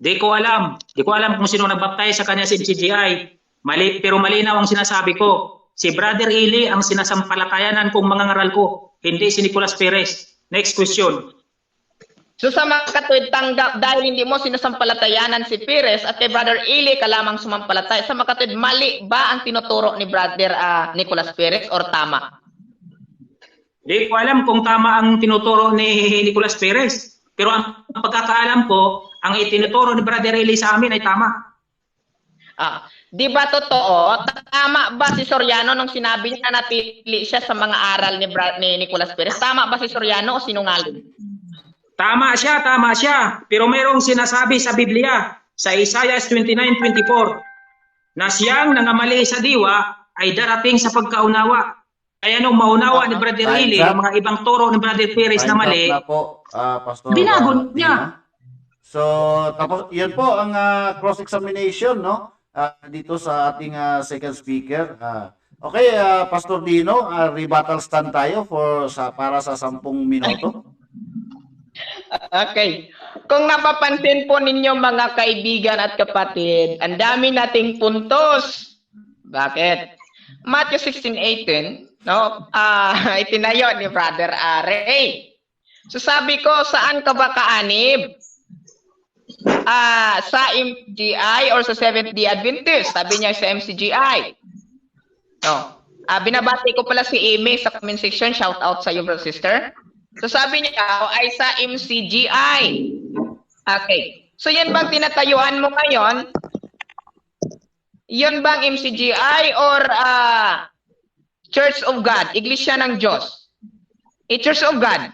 Di ko alam. Di ko alam kung sino nagbaptize sa kanya sa MCGI. Pero malinaw ang sinasabi ko. Si Brother Eli ang sinasampalatayanan kong mga ngaral ko, hindi si Nicolas Pires. Next question. So sa mga katuwid, tanggap dahil hindi mo sinasampalatayanan si Pires at kay Brother Eli ka lamang sumampalataya. Sa mga katuwid, mali ba ang tinuturo ni Brother Nicolas Pires or tama? Di ko alam kung tama ang tinuturo ni Nicolas Pires. Pero ang pagkakaalam ko, ang itinuturo ni Brother Eli sa amin ay tama. Di ba totoo? Tama ba si Soriano nung sinabi niya na natili siya sa mga aral ni Nicolas Pires? Tama ba si Soriano o sinungaling? Tama siya. Pero mayroong sinasabi sa Biblia, sa Isaiah 29:24, na siyang nangamali sa diwa ay darating sa pagkaunawa. Kaya nung maunawa ni Brother Time's Willie, up. yung mga ibang turo ni Brother Perez na Time mali, up na po, Pastor binago Dino. niya. So, tapos, yan po ang cross-examination, no? Dito sa ating second speaker. Okay, Pastor Dino, rebuttal stand tayo para sa 10 minuto. Okay. Kung napapansin po ninyo mga kaibigan at kapatid, ang dami nating puntos. Bakit? Matthew 16:18, no? Itinayo ni Brother Ray. So sabi ko, saan ka ba kaanib? Sa MCGI or sa Seventh-day Adventist? Sabi niya sa MCGI. No. Binabati ko pala si Amy sa comment section. Shout out sa iyo, brother sister. So sabi niya ay sa MCGI. Okay. So yan bang tinatayuan mo ngayon? Yan bang MCGI or Church of God? Iglesia ng Diyos? Church of God.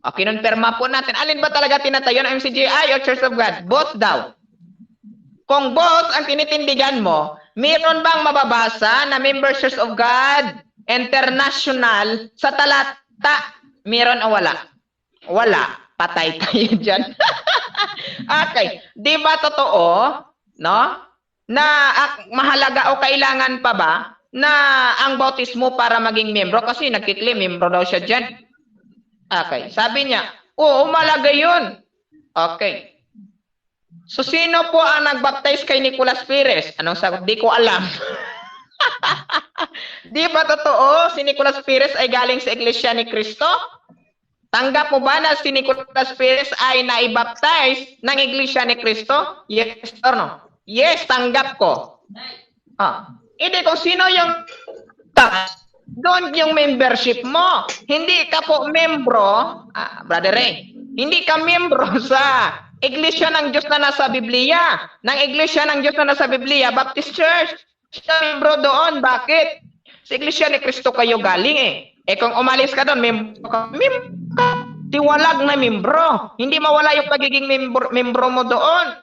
Okay, kinonperma po natin. Alin ba talaga tinatayo ng MCGI o Church of God? Both daw. Kung both ang tinitindigan mo, meron bang mababasa na member Church of God International sa talata? Meron o wala? Wala. Patay tayo dyan. Okay. Di ba totoo, no? Na mahalaga o kailangan pa ba na ang bautismo para maging membro? Kasi nagkiklaim, membro daw siya dyan. Okay. Sabi niya, oo, malaga yun. Okay. So, sino po ang nagbaptize kay Nicolas Perez? Anong sagot? Di ko alam. Di ba totoo si Nicolas Perez ay galing sa Iglesia ni Cristo? Tanggap mo ba na si Nicolas Perez ay naibaptize ng Iglesia ni Cristo? Yes or no? Yes, tanggap ko. Hindi kung sino yung doon yung membership mo. Hindi ka po membro, Brother Ray, hindi ka membro sa Iglesia ng Diyos na nasa Biblia. Ng Iglesia ng Diyos na nasa Biblia, Baptist Church. Siya membro doon. Bakit? Sa Iglesia ni Cristo kayo galing eh. Kung umalis ka doon, tiwalag na membro. Hindi mawala yung pagiging membro mo doon.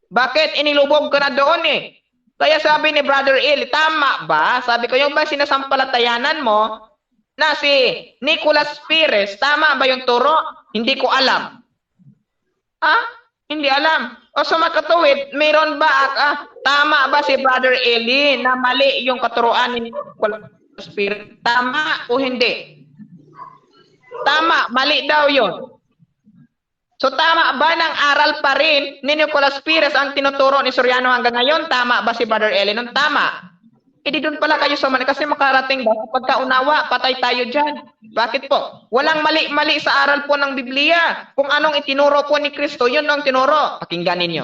Bakit? Inilubog ka na doon eh. Kaya sabi ni Brother Eli, tama ba? Sabi ko, yung ba sinasampalatayanan mo na si Nicolas Perez, tama ba yung turo? Hindi ko alam. Hindi alam. O sa makatuwid, mayroon ba, tama ba si Brother Eli na mali yung katuruan ni Nicolas Perez? Tama o hindi? Tama, mali daw yun. So tama ba ng aral pa rin ni Nicolas Perez ang tinuturo ni Soriano hanggang ngayon? Tama ba si Brother Eli nun? Tama. Di doon pala kayo sa mali kasi makarating ba? Pagkaunawa, patay tayo dyan. Bakit po? Walang mali-mali sa aral po ng Biblia. Kung anong itinuro po ni Kristo, yun ang tinuro. Pakinggan ninyo.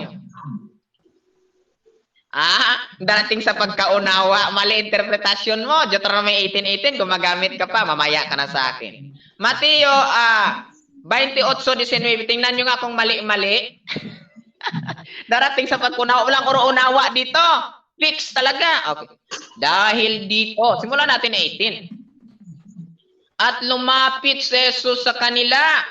Darating sa pagkaunawa, mali interpretasyon mo. Deuteronomy 18:18, gumagamit ka pa, mamaya ka na sa akin. Mateo 28:19, tingnan nyo nga kung mali-mali. Darating sa pagkunawa, walang unawa dito. Fix talaga. Okay. Dahil dito, simulan natin 18. At lumapit si Jesus sa kanila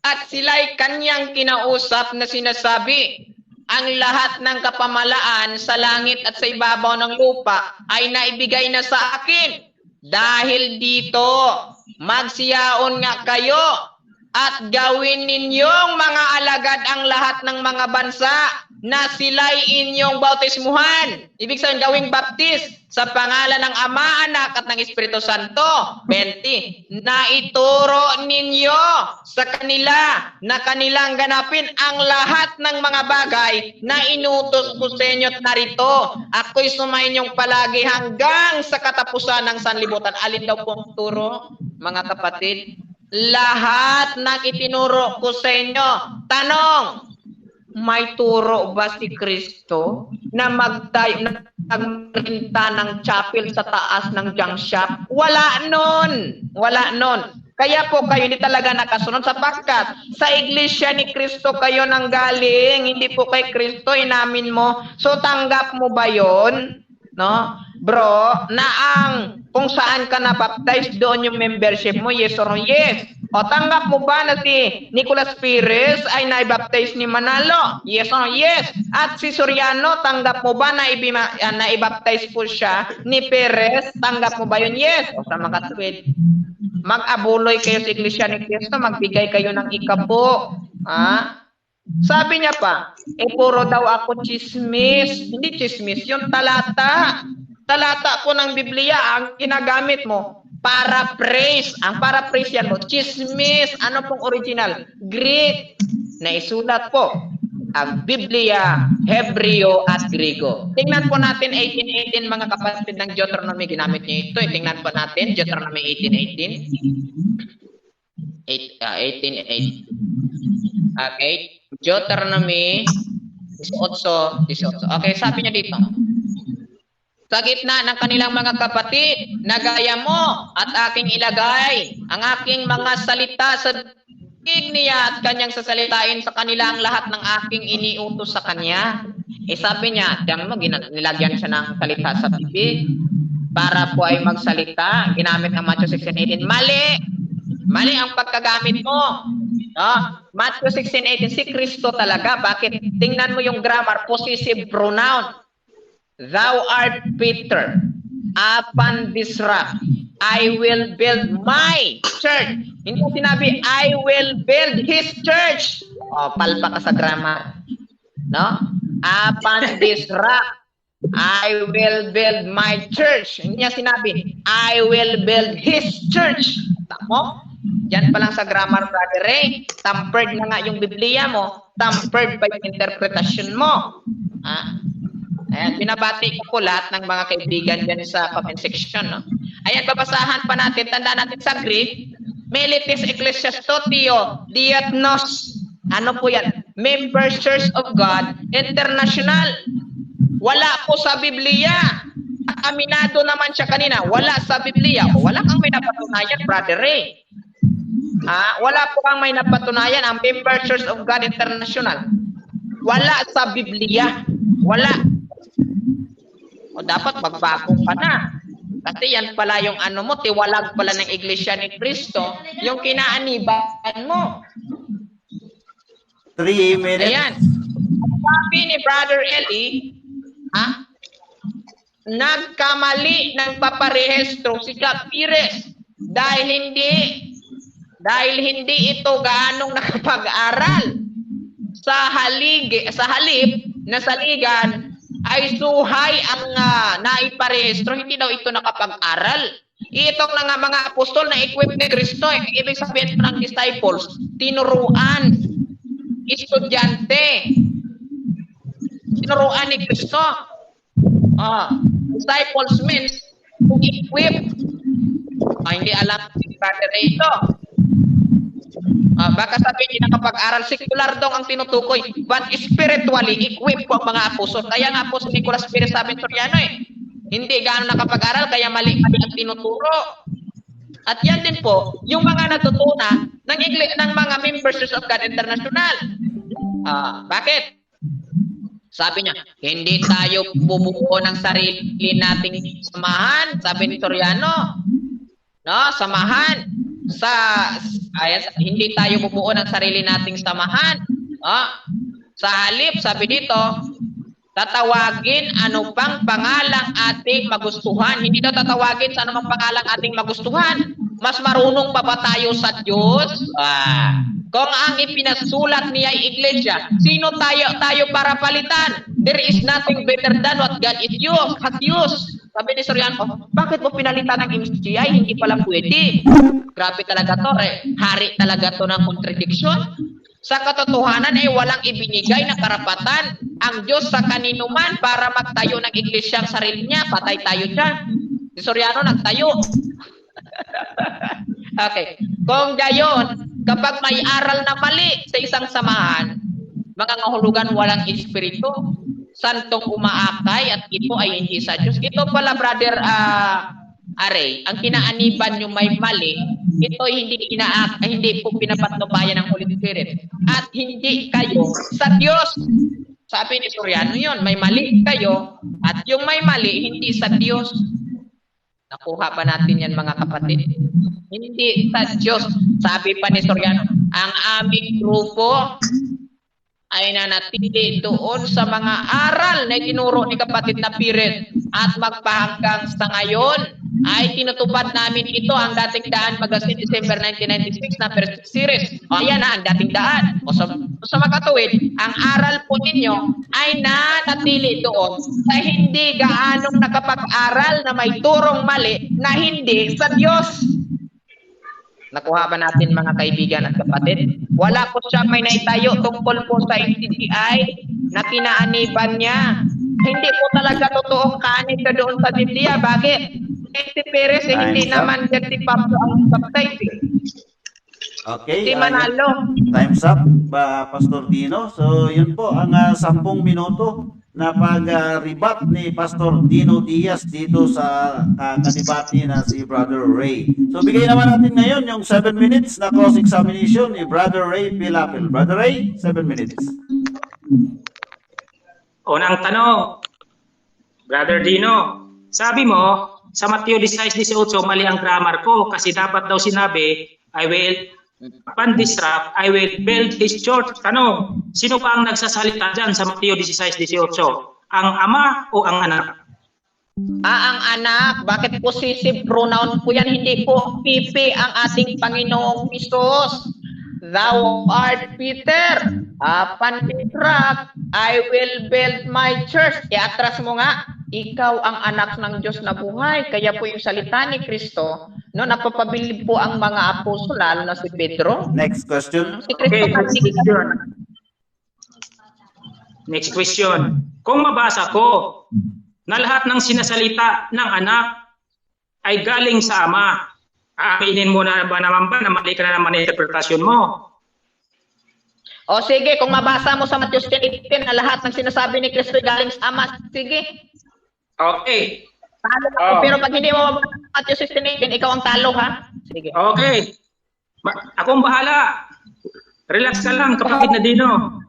at sila'y kanyang kinausap na sinasabi, ang lahat ng kapamalaan sa langit at sa ibabaw ng lupa ay naibigay na sa akin. Dahil dito, magsiyaon nga kayo at gawin ninyong mga alagad ang lahat ng mga bansa na sila'y inyong bautismuhan. Ibig sabihin, gawing baptis sa pangalan ng Ama, Anak at ng Espiritu Santo. 20. Na ituro ninyo sa kanila na kanilang ganapin ang lahat ng mga bagay na inutos ko sa inyo at narito. Ako'y sumainyong palagi hanggang sa katapusan ng sanlibutan. Alin daw pong turo, mga kapatid? Lahat ng itinuro ko sa inyo. Tanong, may turo ba si Kristo na magrinta ng chapel sa taas ng junk shop? Wala nun. Wala nun. Kaya po kayo hindi talaga nakasunod sapagkat sa iglesia ni Kristo kayo nang galing, hindi po kay Kristo, inamin mo. So tanggap mo ba yon? No? Bro, na ang kung saan ka na-baptize doon yung membership mo, yes or no? Yes. O tanggap mo ba na si Nicolas Perez ay naibaptize ni Manalo? Yes or no? Yes. At si Soriano, tanggap mo ba na naibaptize po siya ni Perez? Tanggap mo ba yun? Yes. O sa mga kapatid, mag-abuloy kayo sa Iglesia ni Cristo, magbigay kayo ng ikapo. Sabi niya pa, puro daw ako chismis. Hindi chismis, yung talata. Talata po ng Biblia ang ginagamit mo. Paraphrase. Ang paraphrase yan mo. Chismis. Ano pong original? Greek. Naisulat po. Ang Biblia, Hebreo at Griego. Tingnan po natin 18:18 mga kapatid ng Deuteronomy. Ginamit niya ito. Tingnan po natin Deuteronomy 18:18. 18:8. Okay. Deuteronomy 18:18. Okay, sabi niya dito. Sa gitna ng kanilang mga kapatid, nagaya mo at aking ilagay ang aking mga salita sa bibig niya at kanyang sasalitain sa kanila ang lahat ng aking iniutos sa kanya. Sabi niya, diyan mo, nilagyan siya ng salita sa bibig para po ay magsalita. Ginamit ng Matthew 16:18. Mali! Mali ang pagkagamit mo. Matthew 16:18, si Kristo talaga. Bakit? Tingnan mo yung grammar, possessive pronoun. Thou art Peter, upon this rock I will build my church. Hindi ko sinabi, I will build His church. Palpa ka sa grammar. No? Upon this rock I will build my church. Hindi niya sinabi, I will build His church. Tamo? Diyan pa lang sa grammar, Brother Ray. Tampered na nga yung Biblia mo. Tampered by interpretation mo. Ayan, binabati ko po lahat ng mga kaibigan dyan sa comment section. No? Ayan, babasahan pa natin. Tandaan natin sa Greek. Melitis Ecclesiastotio Diatnos. Ano po yan? Member Church of God International. Wala po sa Biblia. Aminado naman siya kanina. Wala sa Biblia. Wala kang may napatunayan, Brother Ray. Wala po kang may napatunayan ang Member Church of God International. Wala sa Biblia. Wala. O dapat magbago ka na. Kasi yan pala yung ano mo, tiwalag pala ng Iglesia ni Cristo, yung kinaaniban mo. 3 minutes. Ayan. Sabi ni Brother Eli, nagkamali ng paparehistro si Jack Pires dahil hindi ito gaanong nakapag-aral. Sa halip na saligan ay suhay ang naiparehistro, hindi daw ito nakapag-aral. Itong mga apostol na equip ni Kristo, ibig sabihin ng disciples, tinuruan, estudyante, tinuruan ni Kristo. Disciples means to equip. Hindi alam si Brother ito. Baka sabihin niya nakapag-aral, secular daw ang tinutukoy, but spiritually equip po ang mga apostol. Kaya nga po si Nicolas Perez sabi Soriano hindi gaano nakapag-aral, kaya mali ang tinuturo. At yan din po, yung mga natutunan ng mga members of God International. Bakit? Sabi niya, hindi tayo bumubuo ng sarili nating samahan, sabi ni Soriano. No, samahan. Hindi tayo bubuo ng sarili nating samahan. Sa halip, sabi dito, tatawagin ano pang pangalang ating magustuhan. Hindi daw tatawagin sa anumang pangalang ating magustuhan. Mas marunong pa ba tayo sa Diyos? Kung ang ipinasulat niya ay iglesia, sino tayo para palitan? There is nothing better than what God has used. Sabi ni Soriano, bakit mo pinalitan ng MCI? Hindi pala pwede. Grabe talaga to. Hari talaga to ng contradiction. Sa katotohanan ay walang ibinigay na karapatan ang Diyos sa kanino man para magtayo ng iglesia ang sarili niya. Patay tayo dyan. Si Soriano nagtayo. Okay. Kung gayon, kapag may aral na mali sa isang samahan, mga ngahulugan walang espiritu, santong umaakay at ito ay hindi sa Diyos. Ito pala, Brother Aray, ang kinaaniban yung may mali, ito ay hindi po pinapatnubayan ng Holy Spirit. At hindi kayo sa Diyos. Sabi ni Soriano yun, may mali kayo at yung may mali, hindi sa Diyos. Nakuha ba natin yan mga kapatid? Hindi sa Diyos. Sabi pa ni Soriano, ang aming grupo ay nanatili doon sa mga aral na tinuro ni kapatid na Piret at magpahanggang sa ngayon ay tinutupad namin ito ang dating daan magazine December 1996 na first series. O ayan na ang dating daan. O sa makatuwid, ang aral po ninyo ay nanatili doon sa hindi gaanong nakapag-aral na may turong mali na hindi sa Diyos. Nakuha ba natin mga kaibigan at kapatid? Wala po siya may naitayo tungkol po sa NCGI na kinaaniban niya. Hindi po talaga totoong kaanib ka doon sa Biblia. Bakit? Si Perez hindi naman si Pablo ang baptize. Okay. Si Manalo. Time's up, Pastor Dino. So, yun po ang 10 minuto na pag-rebat ni Pastor Dino Diaz dito sa kadibati na si Brother Ray. So, bigay naman natin ngayon yung 7 minutes na cross-examination ni Brother Ray Pilapil. Brother Ray, 7 minutes. Unang tanong, Brother Dino, sabi mo, sa Mateo 16:18, mali ang grammar ko kasi dapat daw sinabi, I will disrupt, I will build his church. Tanong, sino pa ang nagsasalita dyan sa Mateo 16:18? Ang ama o ang anak? Ang anak, bakit possessive pronoun po yan? Hindi po pipi ang ating Panginoong Isus. Thou art Peter, upon this rock, I will build my church. Iatras mo nga, ikaw ang anak ng Diyos na buhay. Kaya po yung salita ni Kristo, no, napapabilib po ang mga apostol, lalo na si Pedro. Next question. Si Kristo Okay, next question. Next question. Kung mabasa ko na lahat ng sinasalita ng anak ay galing sa ama, aaminin mo na ba naman ba na mali ka na naman ang interpretasyon mo? O sige, kung mabasa mo sa Matthew 10:18 na lahat ng sinasabi ni Kristo galing sa Ama, sige. Okay. Talo ako, pero pag hindi mo mabasa sa Matthew 16:18, ikaw ang talo, ha? Sige. Okay. Akong bahala. Relax ka lang, kapatid na Dino.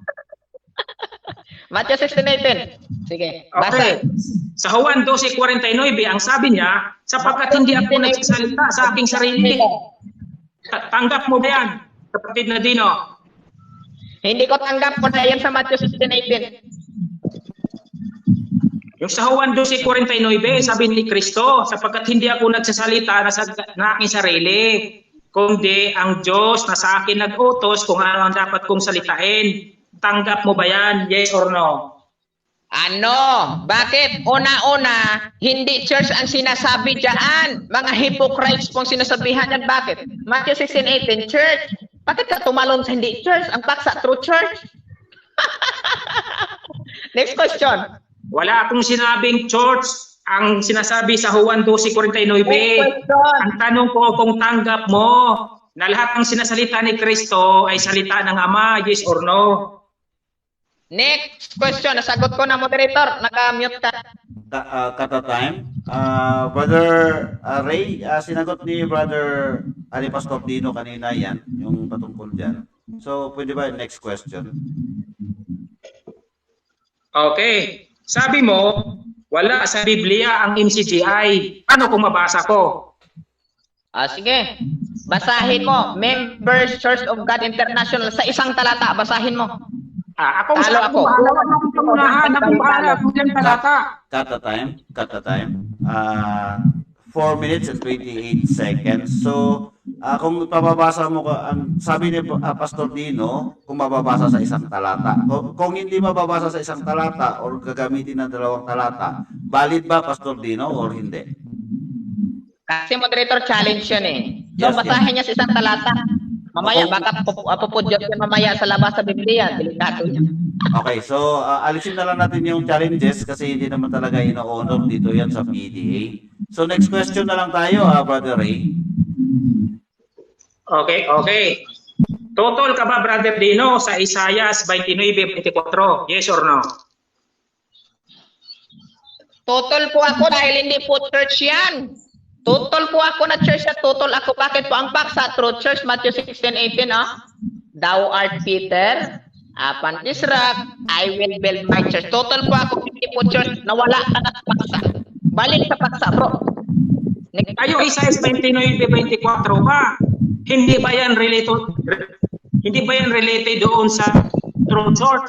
Matthew 16:18. Sige, basa. Okay. Sa Juan 12:49, ang sabi niya, sapagkat hindi ako nagsasalita sa aking sarili. Tanggap mo ba yan, kapatid na Dino? Hindi ko tanggap ko na yan sa Matthew 16:18. Yung sa Juan 12:49, sabi ni Kristo, sapagkat hindi ako nagsasalita na aking sarili, kundi ang Diyos na sa akin nag-utos kung ano ang dapat kong salitain. Tanggap mo ba yan? Yes or no? Ano? Bakit? Una-una, hindi church ang sinasabi dyan. Mga hypocrites pong sinasabihan yan. Bakit? Matthew 16:18, church. Bakit ka tumalon sa hindi church? Ang paksa true church. Next question. Wala akong sinabing church. Ang sinasabi sa Juan 12:49, ang tanong ko kung tanggap mo na lahat ng sinasalita ni Kristo ay salita ng Ama, yes or no? Next question. Nasagot ko na, moderator. Naka-mute ka. Kata time. Brother Ray, sinagot ni Brother Ali Pastor Dino kanina yan, yung patungkol dyan. So, pwede ba next question? Okay. Sabi mo, wala sa Biblia ang MCGI. Paano kung mabasa ko? Sige. Basahin mo. Members Church of God International sa isang talata. Basahin mo. Akong Talo ako. Akong bahala kung yan talata. Kata time. 4 minutes and 28 seconds. So, kung papabasa mo, ang sabi ni Pastor Dino, kung mababasa sa isang talata. Kung hindi mababasa sa isang talata or gagamitin ng dalawang talata, valid ba, Pastor Dino, or hindi? Kasi moderator challenge yun eh. So, Yes, basahin niya sa isang talata. Mamaya, baka pupudyot siya mamaya sa labas sa Biblia. Delikado niya. Okay, so alisin na lang natin yung challenges kasi hindi naman talaga ino-honor dito yan sa PDA. So next question na lang tayo, Brother Ray. Okay. Total ka ba, Brother Dino, sa Isaiah 29:24? Yes or no? Total po ako dahil hindi po church yan. Total po ako na church at total ako. Bakit po ang paksa true church? Matthew 16:18, Thou art Peter, upon this rock, I will build my church. Total po ako, hindi po church, nawala ka na sa paksa. Balik sa paksa, bro. Ay, yung Isaias 29:24 ba? Hindi ba yan related doon sa throne sword?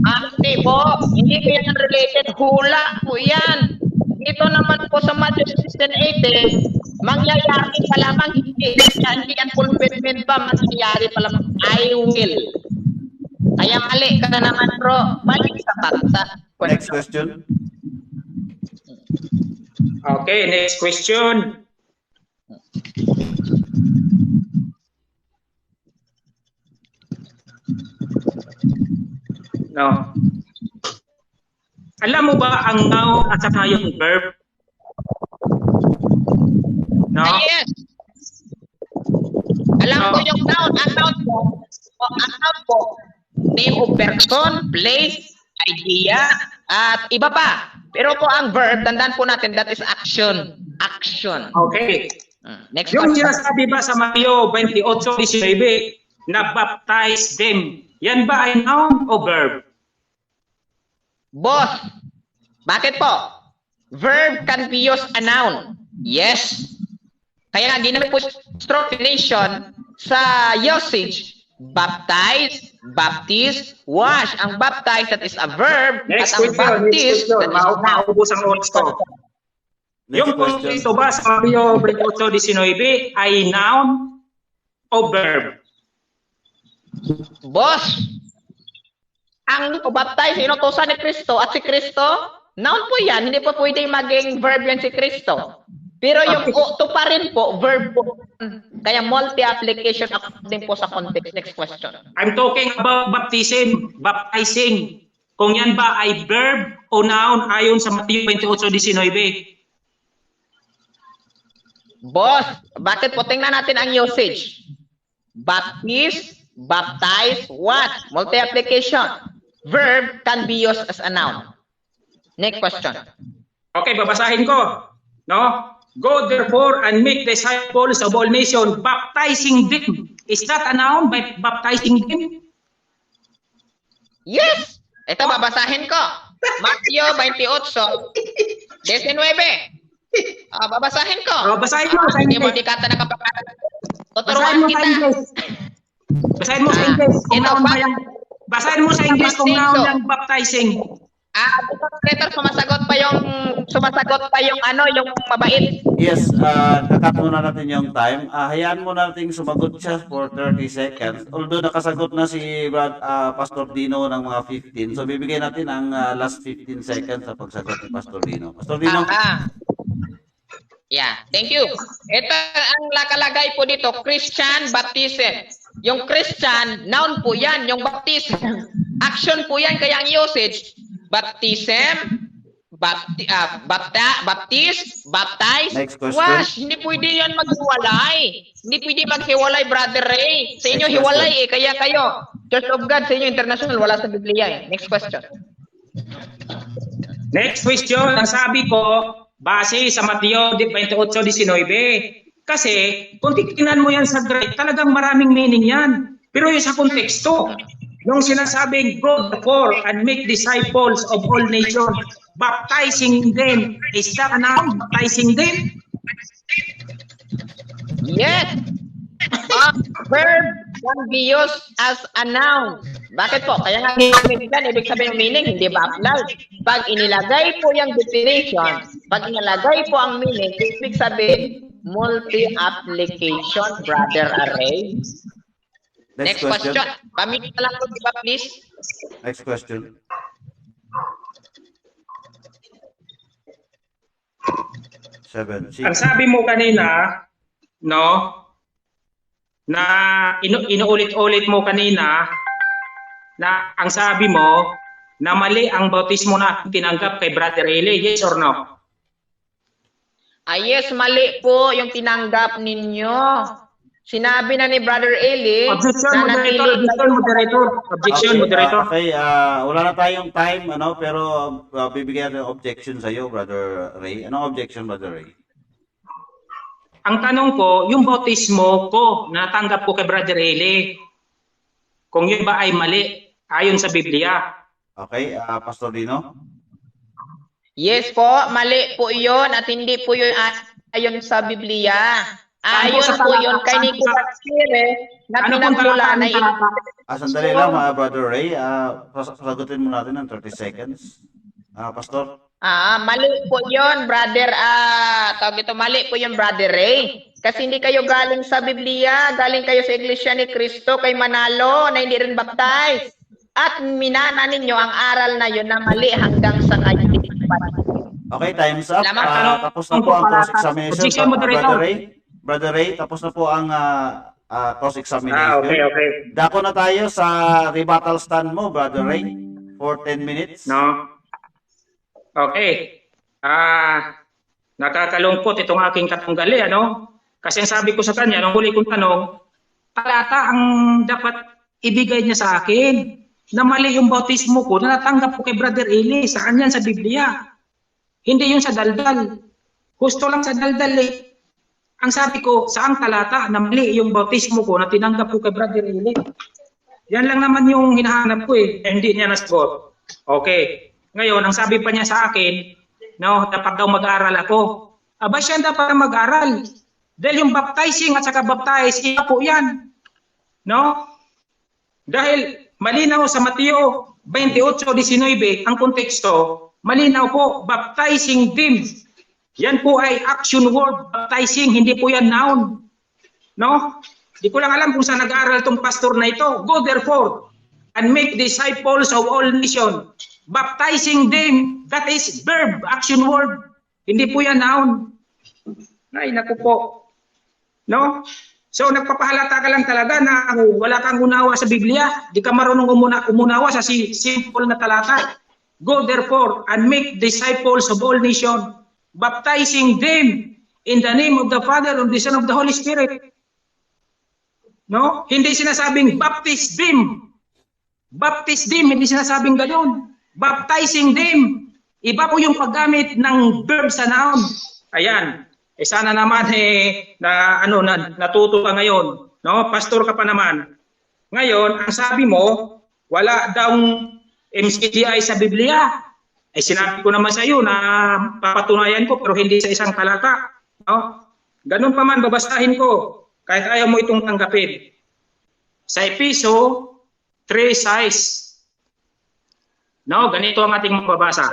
Hindi po. Hindi po yan related. Hula po yan. Dito naman po sa Matthew 16:18, mangyayari pa lamang hindi yan fulfillment pa, mangyayari pa lamang I will. Kaya mali ka na naman bro, mali sa bakta. Next question. Okay, next question. No. Alam mo ba ang noun at saka yung verb? No? Yes. Alam ko yung noun. Ang noun po, name of person, place, idea, at iba pa. Pero po ang verb, tandaan po natin, that is action. Action. Okay. Next Yung question. sinasabi ba sa Mateo 28:19 na baptize them, yan ba ay noun o verb? Both. Bakit po? Verb can be used a noun. Yes. Kaya nga, ginamit po stroke nation sa usage. Baptize, baptize, wash. Ang baptize, that is a verb. Next at ang question, baptize, that is a noun. Maubos ang oras ko. Yung punto ba sa Mateo 28:19 ay noun o verb? Boss, ang baptize, inutusan ni Kristo at si Kristo, noun po yan, hindi po pwede maging verb yan si Kristo. Pero yung to pa rin po, verb po. Kaya multi-application according po sa context. Next question. I'm talking about baptism, baptizing. Kung yan ba ay verb o noun ayon sa Mateo 28:19? Boss, bakit po? Tingnan natin ang usage. Baptize, baptize, what? Multi-application. Verb can be used as a noun. Next question. Okay, babasahin ko. No? Go therefore and make disciples of all nations, baptizing them. Is that a noun by baptizing them? Yes! Ito, babasahin ko. Matthew 28:19. Babasahin ko. Basahin mo sa Hindi mo English. di kata nakapapagod. Basahin Tuturuan mo sa kita. English. Basahin mo sa English kung Ito, noun ba yung basahin mo sa English kung noun Baptizo. yung baptizing. Senator, sumasagot pa yung ano, yung mabait. Yes, kakat muna natin yung time. Hayaan muna natin sumagot siya for 30 seconds. Although nakasagot na si Pastor Dino ng mga 15. So bibigyan natin ang last 15 seconds sa pagsagot ni Pastor Dino. Pastor Dino. Yeah, thank you. Ito ang nakalagay po dito, Christian baptism. Yung Christian, noun po yan. Yung baptism, action po yan. Kaya ang usage, baptism, baptize, Next question. wash. Hindi pwede yan maghiwalay. Hindi pwede maghiwalay, Brother Ray. Sa inyo Next hiwalay eh. Kaya kayo, Church of God, sa inyo international, wala sa Biblia eh. Next question. Next question, ang sabi ko, base sa Mateo 28:19. Kasi, kung titignan mo yan sa Greek, talagang maraming meaning yan. Pero yung sa konteksto, yung sinasabing, go therefore and make disciples of all nations, baptizing them. Is that a noun? Baptizing them? Yes. Verb can be used as a noun. Bakit po? Kaya nga ibig sabihin yung meaning, hindi ba apply? Pag inilagay po yung definition, pag inilagay po ang meaning, ibig sabihin, multi-application, Brother Array. Next question. Pamilya lang po, diba, please? Next question. Ang sabi mo kanina, no, na inuulit-ulit mo kanina, na ang sabi mo, na mali ang bautismo na tinanggap kay Brother Eli, yes or no? Yes, mali po yung tinanggap ninyo. Sinabi na ni Brother Eli Objection, moderator. Okay, wala na tayong time, pero bibigyan natin objection sa iyo, Brother Ray. Anong objection, Brother Ray? Ang tanong ko, yung bautismo ko, natanggap ko kay Brother Eli, kung yun ba ay mali, ayon sa Biblia. Okay, Pastor Dino? Yes po, mali po yun at hindi po yun ayon sa Biblia. Saan po Ayon sa po talata? yun kay Saan po sa- Nicolas Sire na Ano pong pinagmula talata na ng talata? Sandali lang, Brother Ray. Sasagutin mo natin ng 30 seconds. Pastor? Mali po yun, brother. Tawag ito, mali po yun, brother Ray. Kasi hindi kayo galing sa Biblia, galing kayo sa Iglesia ni Cristo kay Manalo na hindi rin baptize. At minana ninyo ang aral na yun na mali hanggang sa ngayon. Okay, time's up. Salamat. Tapos na po ang cross-examination. Objection, moderator. Brother Ray. Brother Ray, tapos na po ang cross-examination. Okay. Dako na tayo sa rebuttal stand mo, Brother Ray, for 10 minutes. No? Okay. Nakakalungkot itong aking katunggali, ano? Kasi ang sabi ko sa kanya, nung huli kong tanong, talata ang dapat ibigay niya sa akin na mali yung bautismo ko na natanggap ko kay Brother Eli. Saan yan sa Biblia? Hindi yun sa daldal. Gusto lang sa daldal eh. Ang sabi ko, saang talata na mali yung bautismo ko na tinanggap ko kay Brother Eli? Yan lang naman yung hinahanap ko eh. Hindi niya nasagot. Okay. Ngayon, ang sabi pa niya sa akin, no, dapat daw mag-aral ako. Aba siya dapat mag-aral. Dahil yung baptizing at saka baptize, iba po yan. No? Dahil malinaw sa Mateo 28:19, ang konteksto, malinaw po, baptizing them. Yan po ay action word, baptizing, hindi po yan noun. No? Di ko lang alam kung saan nag-aaral itong pastor na ito. Go therefore and make disciples of all nations. Baptizing them, that is verb, action word. Hindi po yan noun. Ay, naku po. No? So, nagpapahalata ka lang talaga na wala kang unawa sa Biblia. Di ka marunong umunawa sa simple na talata. Go therefore and make disciples of all nations, baptizing them in the name of the Father, of the Son, of the Holy Spirit. No? Hindi sinasabing baptize them. Baptize them, hindi sinasabing gano'n. Baptizing them. Iba po yung paggamit ng verb sa noun. Ayan. Sana naman natuto ka ngayon, no? Pastor ka pa naman. Ngayon, ang sabi mo, wala daw MCGI sa Biblia. Sinabi ko naman sa iyo na papatunayan ko pero hindi sa isang talata, no? Ganun pa man babasahin ko kahit ayaw mo itong tanggapin. Sa Episo 3:6. No, ganito ang ating mababasa.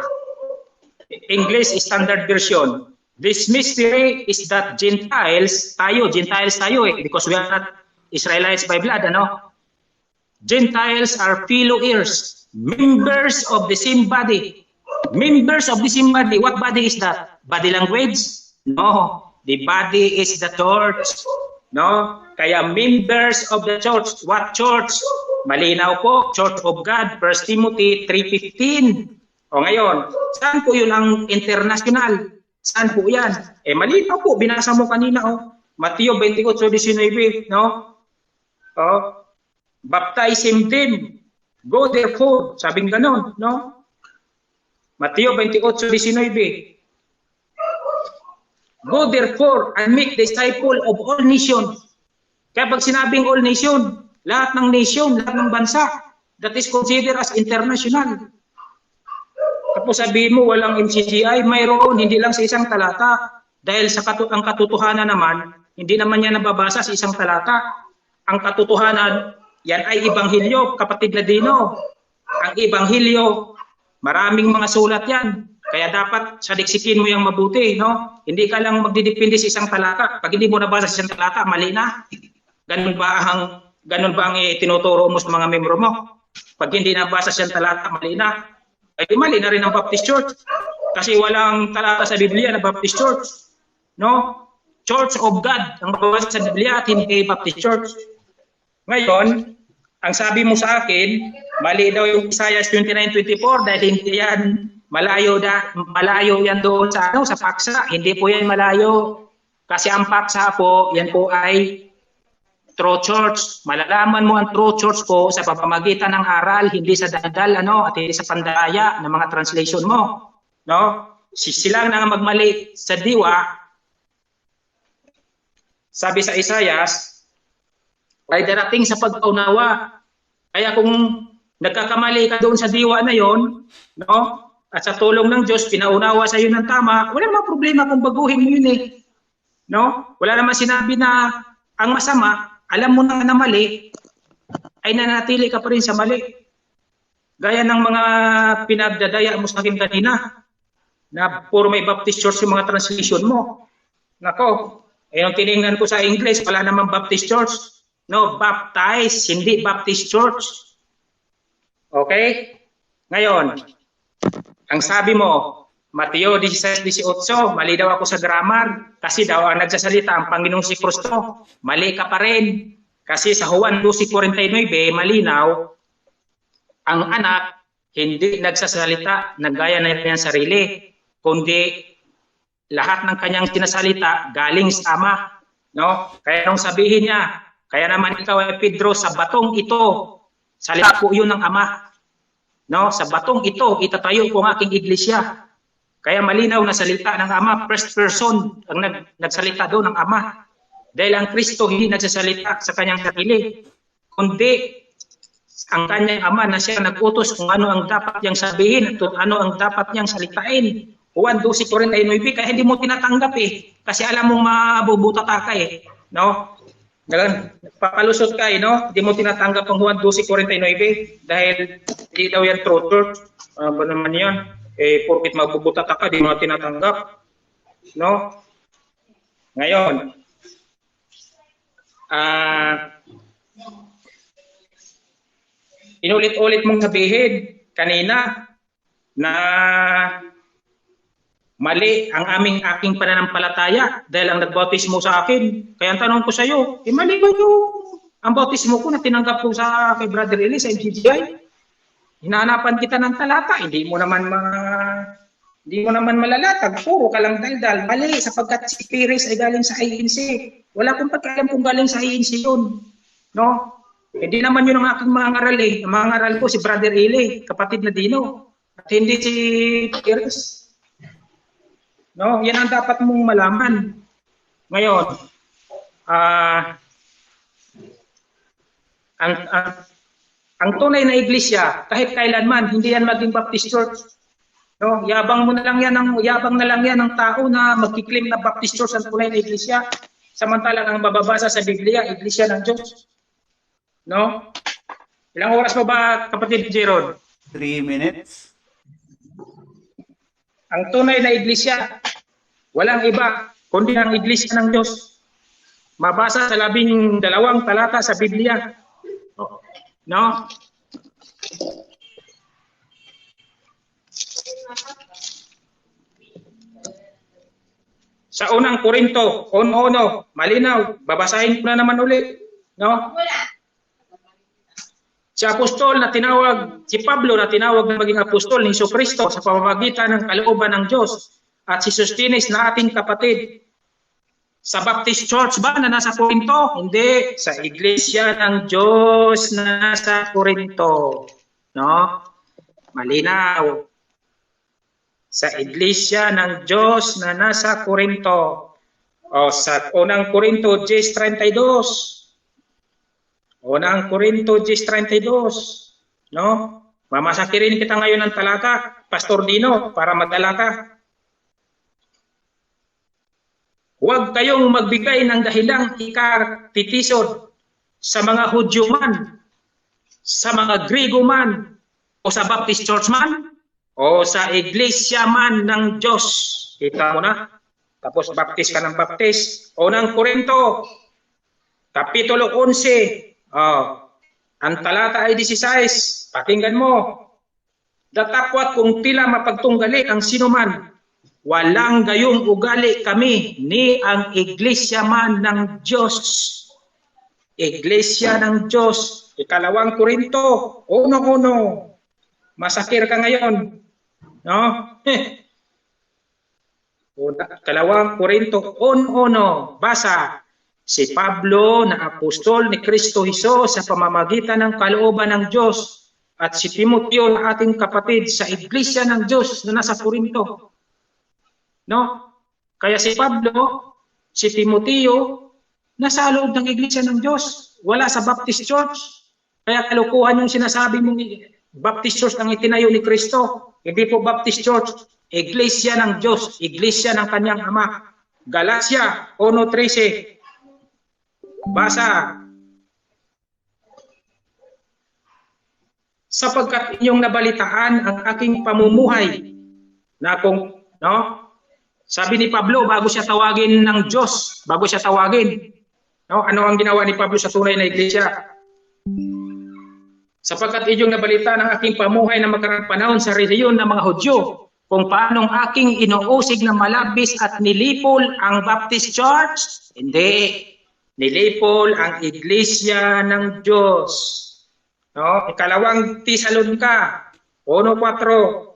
English Standard Version. This mystery is that Gentiles tayo eh, because we are not Israelites by blood, ano? Gentiles are fellow heirs, members of the same body. Members of the same body. What body is that? Body language? No. The body is the church. No? Kaya members of the church. What church? Malinaw po, Church of God, 1 Timothy 3:15. O ngayon, saan po yun ang international? Saan po yan? Malinaw po, binasa mo kanina, Mateo 28:19, no? Baptize him then. Go therefore. Sabing ganon, no? Mateo 28:19. Go therefore and make disciple of all nations. Kaya pag sinabing all nation, lahat ng nation, lahat ng bansa, that is considered as international. Tapos sabihin mo walang MCGI, mayroon, hindi lang sa isang talata. Dahil sa ang katotohanan naman, hindi naman yan nababasa sa isang talata. Ang katotohanan, yan ay Ebanghelyo, kapatid na Dino. Ang Ebanghelyo, maraming mga sulat yan. Kaya dapat saliksikin mo yung mabuti, no? Hindi ka lang magdidepende sa isang talata. Pag hindi mo nabasa sa isang talata, mali na. Ganun ba ang tinuturo mo sa mga membro mo? Pag hindi nabasa sa isang talata, mali na. Ay mali na rin ang Baptist Church. Kasi walang talata sa Biblia na Baptist Church. No? Church of God ang mababasa sa Biblia at hindi Baptist Church. Ngayon, ang sabi mo sa akin, mali daw yung Isaiah 29:24 dahil hindi yan malayo yan doon sa sa paksa. Hindi po yan malayo. Kasi ang paksa po, yan po ay true church. Malalaman mo ang true church po sa pamamagitan ng aral, hindi sa daldal at hindi sa pandaya ng mga translation mo. No? Sila na magmali sa diwa. Sabi sa Isaias, ay darating sa pagkaunawa. Kaya kung nagkakamali ka doon sa diwa na yon, no? at sa tulong ng Diyos, pinaunawa sa iyo ng tama, wala namang problema kung baguhin mo yun eh. No? Wala namang sinabi na ang masama, alam mo na mali, ay nanatili ka pa rin sa mali. Gaya ng mga pinagdadaya mo sa akin kanina, na puro may Baptist Church yung mga translation mo. Nako, yung tinignan ko sa English, wala namang Baptist Church. No, baptize, hindi Baptist Church. Okay? Ngayon, ang sabi mo, Mateo 16:18, mali daw ako sa grammar kasi daw ang nagsasalita ang Panginoong si Kristo. Mali ka pa rin. Kasi sa Juan 12:49, malinaw, ang anak hindi nagsasalita na gaya na kanyang sarili, kundi lahat ng kanyang sinasalita galing sa Ama. No? Kaya nung sabihin niya, kaya naman ikaw ay Pedro, sa batong ito, salita po yun ng Ama. No, sa batong ito, itatayo ko ang aking iglesia. Kaya malinaw na salita ng Ama, first person ang nagsalita doon ng Ama. Dahil ang Kristo hindi nagsasalita sa kanyang sarili, kundi ang kanyang Ama na siya nag-utos kung ano ang dapat niyang sabihin at ano ang dapat niyang salitain. Juan 12:49, kaya hindi mo tinatanggap eh. Kasi alam mong mabubutata ka eh. No? Papalusot ka eh, no? Hindi mo tinatanggap ang Juan 12:49 dahil hindi daw yan true church. Ba naman yan? Eh, porkit magbubutata ka, di mo tinatanggap. No? Ngayon, inulit-ulit mong sabihin kanina na mali ang aking pananampalataya dahil ang nagbautismo sa akin. Kaya ang tanong ko sa iyo, mali ba ang bautismo ko na tinanggap ko kay Brother Eli sa MGGI? Hinahanapan kita ng talata, hindi mo naman malalatag, puro ka lang daldal. Mali, sapagkat si Pires ay galing sa INC. Wala akong pagkalam kung galing sa INC yun. No? Hindi naman yun ang aking mga ngaral eh. Ang mga ngaral ko si Brother Eli, kapatid na Dino. At hindi si Pires. No, yan ang dapat mong malaman. Ngayon, ang tunay na iglesia, kahit kailanman, hindi yan maging Baptist Church. No, yabang na lang yan ng tao na magkiklaim na Baptist Church ang tunay na iglesia. Samantalang ang mababasa sa Biblia, iglesia ng Diyos. No? Ilang oras pa ba, kapatid Jeron? 3 minutes. Ang tunay na iglesia, walang iba, kundi ang iglesia ng Diyos. Mabasa sa 12 talata sa Biblia. No? Sa unang Korinto, 1:1, malinaw, babasahin ko na naman ulit. No? Si Pablo na tinawag na maging apostol ni Jesucristo sa pamamagitan ng kalooban ng Diyos at si Sostines na ating kapatid. Sa Baptist Church ba na nasa Corinto? Hindi. Sa Iglesia ng Diyos na nasa Corinto. No? Malinaw. Sa Iglesia ng Diyos na nasa Corinto. O sa unang Corinto 10:32. Unang Korinto 10:32, no? Mamasakirin kita ngayon ng talata, Pastor Dino, para magdala ka. Huwag kayong magbigay ng dahilang ikatitisod sa mga Hudyo man, sa mga Griego man, o sa Baptist Church man, o sa Iglesia man ng Diyos. Kita mo na? Tapos baptist ka ng baptist. Unang Korinto, Kapitulo 11, ang talata ay 16. Pakinggan mo. Datapwat kung tila mapagtunggali ang sinuman, walang gayong ugali kami ni ang iglesia man ng Diyos. Iglesia ng Diyos. Ikalawang Korinto, 1:1. Masakir ka ngayon. No? Ikalawang Korinto, 1:1. Basa. Si Pablo na apostol ni Kristo Hesus sa pamamagitan ng kalooban ng Diyos at si Timoteo na ating kapatid sa iglesia ng Diyos na nasa Corinto. No? Kaya si Pablo, si Timoteo, nasa loob ng iglesia ng Diyos. Wala sa Baptist Church. Kaya kalukuhan yung sinasabi mong Baptist Church ang itinayo ni Kristo. Hindi po Baptist Church. Iglesia ng Diyos. Iglesia ng kanyang Ama. Galatia 1:13. Basa. Sapagkat inyong nabalitaan ang aking pamumuhay na kung, no? Sabi ni Pablo, bago siya tawagin ng Diyos, bago siya tawagin, no? Ano ang ginawa ni Pablo sa tunay na iglesia? Sapagkat inyong nabalitaan ang aking pamuhay na magkarang panahon sa rehiyon ng mga Hudyo, kung paanong aking inuusig na malabis at nilipol ang Baptist Church? Hindi. Nilipol ang iglesia ng Diyos. No? Ikalawang Tesalonica 1:4.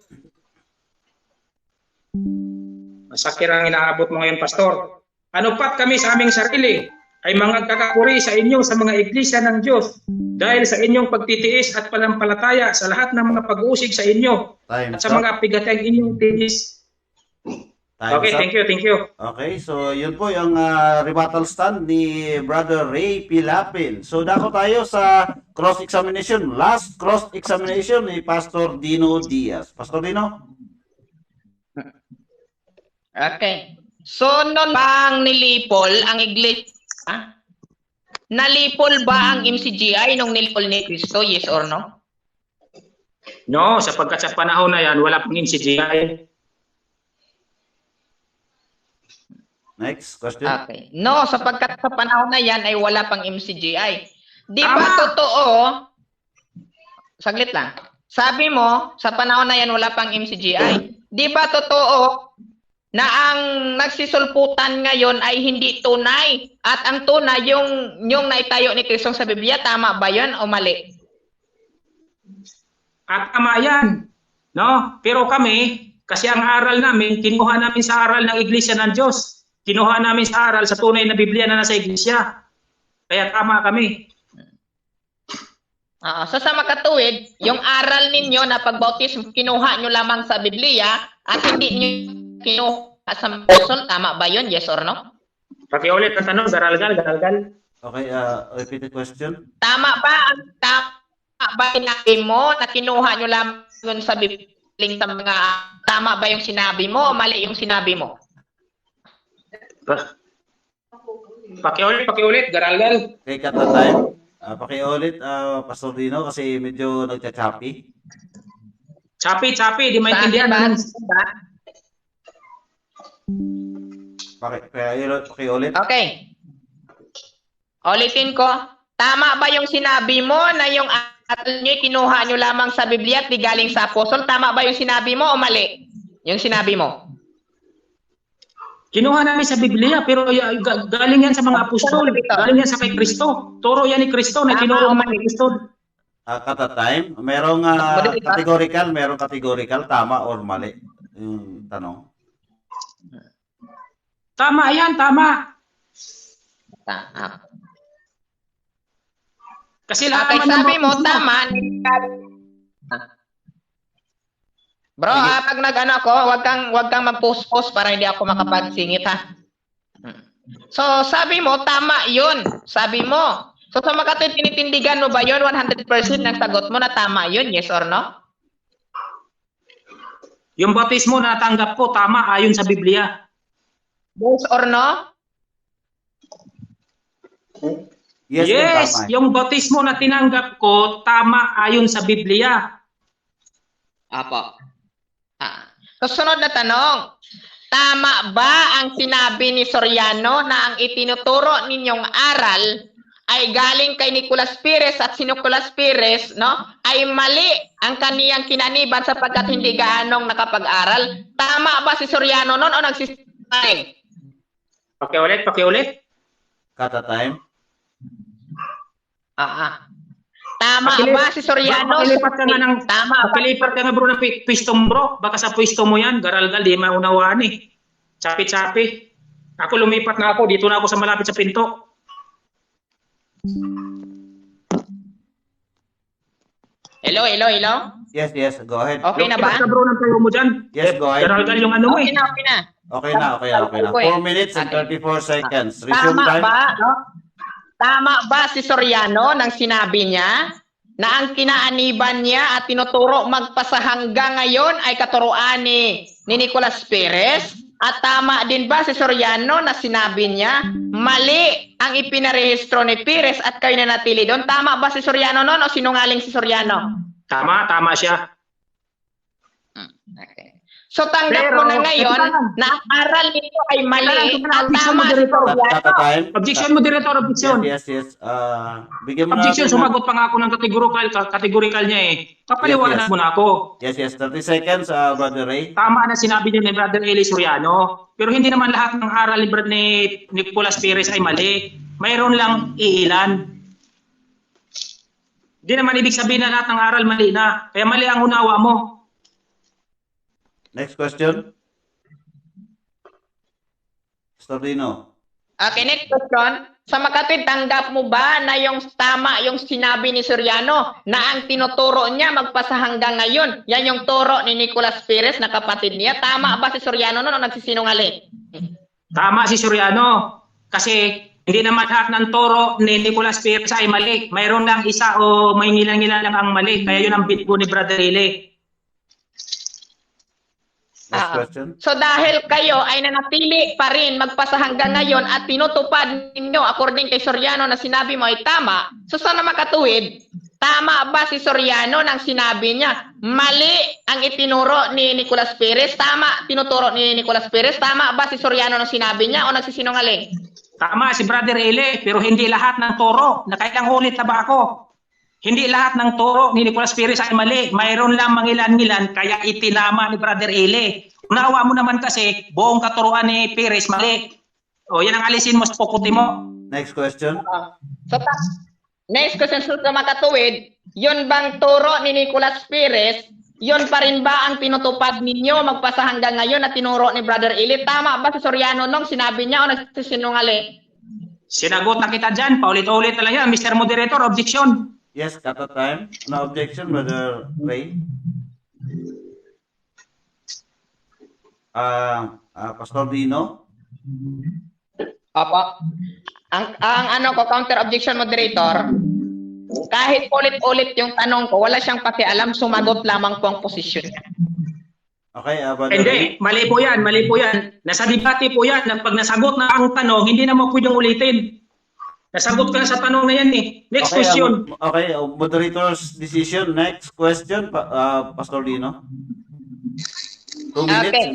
Masakit ang inaabot mo ngayon, Pastor. Ano pat kami sa aming sarili ay mga kakapuri sa inyo sa mga iglesia ng Diyos dahil sa inyong pagtitiis at panampalataya sa lahat ng mga pag-uusig sa inyo at sa mga pigateng inyong tinis. Okay, thank you. Okay, so yun po yung rebuttal stand ni Brother Ray Pilapil. So dako tayo sa cross-examination. Last cross-examination ni Pastor Dino Diaz. Pastor Dino? Okay. So, noon bang nilipol ang iglesia? Nalipol ba ang MCGI nung nilipol ni Cristo? Yes or no? No, sapagkat sa panahon na yan, wala pang MCGI. Next question. Okay. No, sapagkat sa panahon na yan ay wala pang MCGI. Di ba totoo? Saglit lang. Sabi mo, sa panahon na yan wala pang MCGI. Di ba totoo na ang nagsisulputan ngayon ay hindi tunay? At ang tunay, yung naitayo ni Kristo sa Biblia, tama ba yun o mali? At tama yan. No? Pero kami, kasi ang aral namin, kinuha namin sa aral ng Iglesia ng Diyos. Kinuha namin sa aral sa tunay na Biblia na nasa Iglesia. Kaya tama kami. So sa makatuwid, yung aral ninyo na pagbautismo, kinuha nyo lamang sa Biblia at hindi nyo kinuha sa apostol, tama ba yun? Yes or no? Pakiulit ang tanong, garalgal. Okay, repeat the question. Tama ba sinabi mo na kinuha nyo lamang yun sa Biblia sa mga, tama ba yung sinabi mo o mali yung sinabi mo? Pakiulit, garalgal. Okay, cut the time. Pakiulit, Pastor Dino, kasi medyo nagcha-choppy. Choppy, di maintindihan. Pakiulit. Okay. Ulitin ko. Tama ba yung sinabi mo na yung aral nyo kinuha nyo lamang sa Biblia at di galing sa apostol? Tama ba yung sinabi mo o mali? Yung sinabi mo? Kinuha namin sa Biblia, pero galing yan sa mga apostol. Galing yan sa kay Kristo. Turo yan ni Kristo na tinuro man ni Kristo. Cut the time. Merong categorical, tama or mali yung tanong. Tama yan, tama. Kasi lahat naman sabi mo, tama. Bro, pag nag-ano ako, wag kang mag-post para hindi ako makapagsingit, ha. So, sabi mo, tama 'yun. Sabi mo. So, sa makatuwid, tinitindigan mo ba 'yun? 100% ng sagot mo na tama 'yun, yes or no? Yung bautismo na natanggap ko, tama ayon sa Biblia. Yes or no? Yes, tama. yung bautismo na tinanggap ko, tama ayon sa Biblia. Apo. Susunod na tanong. Tama ba ang sinabi ni Soriano na ang itinuturo ninyong aral ay galing kay Nicolas Pires at si Nicolas Pires, no, ay mali ang kaniyang kinaniban sapagkat hindi gaanong nakapag-aral? Tama ba si Soriano noon o nagsisinungaling? Pakiulit. Cut the time. Tama ba si Soriano? Pakilipat ka nga bro ng pistong bro. Baka sa pwesto mo yan, garalgal, di maunawaan eh. Chapi-chapi. Ako lumipat na ako, dito na ako sa malapit sa pinto. Hello? Yes, go ahead. Okay na ba? Lumipat ka bro ng tayo mo dyan. Yes, go ahead. Garalgal yung ano mo eh. Okay na. 4 minutes and 34 seconds. Resume Tama time. ba? No? Tama ba si Soriano nang sinabi niya na ang kinaaniban niya at tinuturo magpasa hanggang ngayon ay katuruan ni Nicolas Perez? At tama din ba si Soriano na sinabi niya mali ang ipinarehistro ni Perez at kayo na natili doon? Tama ba si Soriano noon o sinungaling si Soriano? Tama siya. Okay. So tanggap mo na ngayon na ang aral nito ay mali at tama si Soriano. Objection, moderator, objection. Yes. Bigyan mo na Objection, natin ng- sumagot pa nga ako ng categorical niya eh. Kapaliwanag Yes. mo na ako. Yes, 30 seconds, Brother Ray. Tama na sinabi niya ni Brother Eli Soriano. Pero hindi naman lahat ng aral ni Nicolas Perez ay mali. Mayroon lang iilan. Hindi naman ibig sabihin na lahat ng aral mali na. Kaya mali ang unawa mo. Next question. Stordino. Okay, next question. Sa makatwid, tanggap mo ba na yung tama yung sinabi ni Soriano na ang tinuturo niya magpasa hanggang ngayon? Yan yung turo ni Nicolas Perez na kapatid niya. Tama ba si Soriano noon o nagsisinungaling? Tama si Soriano. Kasi hindi naman lahat ng toro ni Nicolas Perez ay mali. Mayroon lang isa o may ngilang-ngilang lang ang mali. Kaya yun ang bitbo ni Brother Eli. Next question. So dahil kayo ay nanatili pa rin magpasa hanggang ngayon at tinutupad ninyo according kay Soriano na sinabi mo ay tama, so sana makatuwid, tama ba si Soriano nang sinabi niya mali ang itinuro ni Nicolas Perez? Tama tinuturo ni Nicolas Perez? Tama ba si Soriano nang sinabi niya o nagsisinungaling? Tama si Brother Eli, pero hindi lahat ng toro. Nakailang ulit na ba ako? Hindi lahat ng turo ni Nicolas Perez ay mali. Mayroon lang mangilan-ngilan, kaya itinama ni Brother Eli. Unawa mo naman kasi, buong katuruan ni Perez mali. O yan ang alisin mo sa pukuti mo. Next question. Next question, so sa makatuwid, yun bang turo ni Nicolas Perez, yun pa rin ba ang tinutupad ninyo magpasa hanggang ngayon na tinuro ni Brother Eli? Tama ba si Soriano nung sinabi niya o nagsisinungaling? Sinagot na kita dyan, paulit-ulit na lang yan. Mr. Moderator, objection. Yes, cut of time. No objection, Brother Ray. Pastor Dino. Apa. Ang ano ko, counter objection moderator, kahit ulit-ulit yung tanong ko, wala siyang pakialam, sumagot lamang po ang posisyon niya. Okay, Brother Ray. Hindi, mali po yan. Nasa debate po yan, na pag nasagot na ang tanong, hindi naman pwedeng ulitin. Nasagot ka na sa tanong na yan eh. Next Okay, question. moderator's decision. Next question, Pastor Dino. 2 minutes. Okay.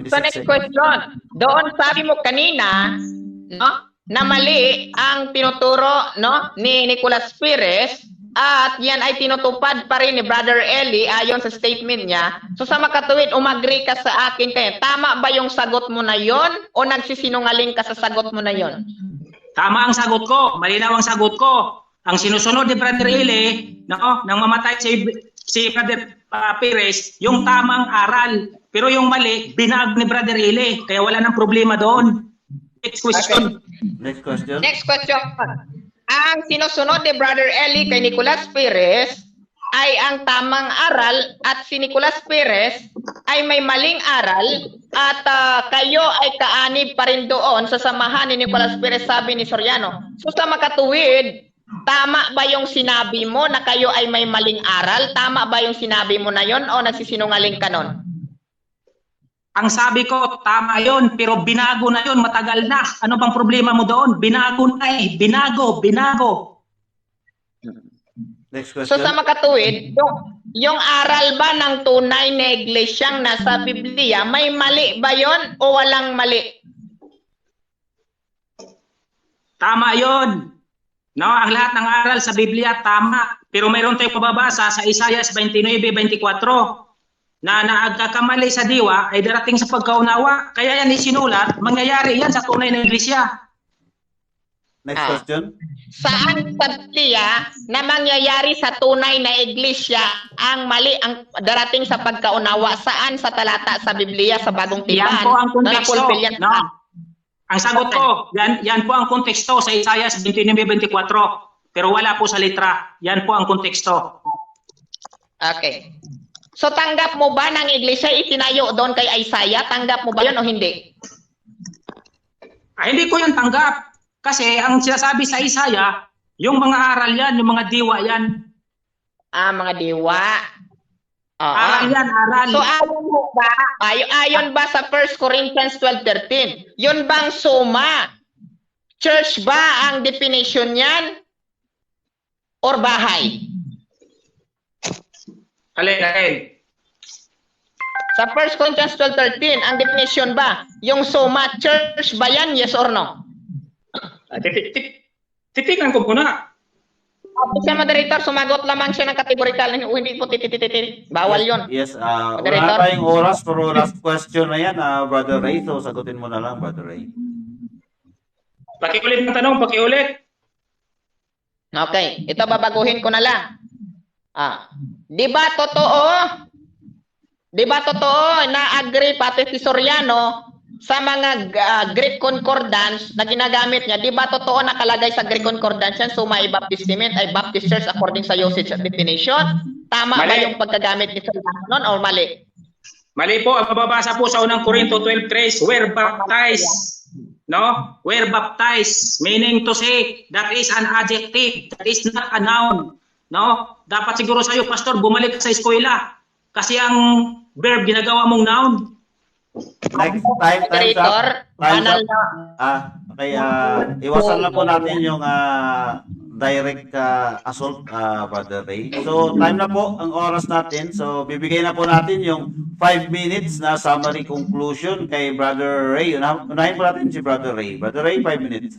26 So next seconds. question. Doon sabi mo kanina, no, na mali ang tinuturo no ni Nicolas Perez at yan ay tinutupad pa rin ni Brother Eli ayon sa statement niya. So sa makatuwid, umagree ka sa akin kayo. Tama ba yung sagot mo na yon o nagsisinungaling ka sa sagot mo na yon? Tama ang sagot ko. Malinaw ang sagot ko. Ang sinusunod ni Brother Eli, nang mamatay si Brother Perez, yung tamang aral. Pero yung mali, binag ni Brother Eli. Kaya wala nang problema doon. Next question. Next question. Next question. Ang sinusunod ni Brother Eli kay Nicolas Perez ay ang tamang aral at si Nicolas Perez ay may maling aral at kayo ay kaanib pa rin doon sa samahan ni Nicolas Perez, sabi ni Soriano. So sa makatuwid, tama ba yung sinabi mo na kayo ay may maling aral? Tama ba yung sinabi mo na yon o nagsisinungaling ka nun? Ang sabi ko, tama yon, pero binago na yon, matagal na. Ano bang problema mo doon? Binago na eh. Binago. Next question. So sa makatuwid, yung aral ba ng tunay na iglesyang nasa Biblia, may mali ba yon o walang mali? Tama yon. No, ang lahat ng aral sa Biblia tama. Pero mayroon tayong pababasa sa Isaiah 29:24 na naagkakamali sa diwa ay darating sa pagkaunawa. Kaya yan isinulat, mangyayari yan sa tunay na iglesia. Next question. Saan sa Biblia na mangyayari sa tunay na iglesia ang mali ang darating sa pagkaunawa? Saan sa talata sa Biblia sa Bagong Tipan? Yan po ang konteksto. Na-fulfill yan? No? Ang sagot ko, yan po ang konteksto sa Isaiah 29:24. Pero wala po sa litra. Yan po ang konteksto. Okay. So tanggap mo ba ng iglesia itinayo doon kay Isaiah? Tanggap mo ba yun o hindi? Ay, hindi ko yan tanggap. Kasi ang sinasabi sa Isaiah, yung mga aral yan, yung mga diwa yan. Mga diwa. Oo. Aral yan, aral. So ayon ba sa 1 Corinthians 12:13? Yun bang soma? Church ba ang definition niyan? Or bahay? Alin. Sa 1 Corinthians 12:13, ang definition ba? Yung soma, church ba yan? Yes or no? Titignan ko muna. Siya, moderator, sumagot lamang siya ng categorical. Hindi po bawal yun. Yes, Moderator. wala tayong oras pero last question na yan, Brother Ray. So, sagutin mo na lang, Brother Ray. Pakiulit ng tanong, pakiulit. Okay, ito babaguhin ko na lang. Di ba totoo na agree pati si Soriano sa mga Greek concordance na ginagamit niya? Di ba totoo nakalagay sa Greek concordance yan, Summa e Baptistament ay Baptist Church according sa usage at definition? Tama ba Mali. yung pagkagamit ni Soriano nun or mali? Mali po, ang mababasa po sa unang Korinto 12:3, we're baptized. No? We're baptized, meaning to say, that is an adjective, that is not a noun. No? Dapat siguro sa'yo, Pastor, bumalik ka sa eskwela. Kasi ang verb, ginagawa mong noun. Next time, time's Moderator, up. Time's banal up. na. Okay, iwasan lang po natin yung direct assault, Brother Ray. So, time na po ang oras natin. So, bibigay na po natin yung 5 minutes na summary conclusion kay Brother Ray. Unahin po natin si Brother Ray. Brother Ray, 5 minutes.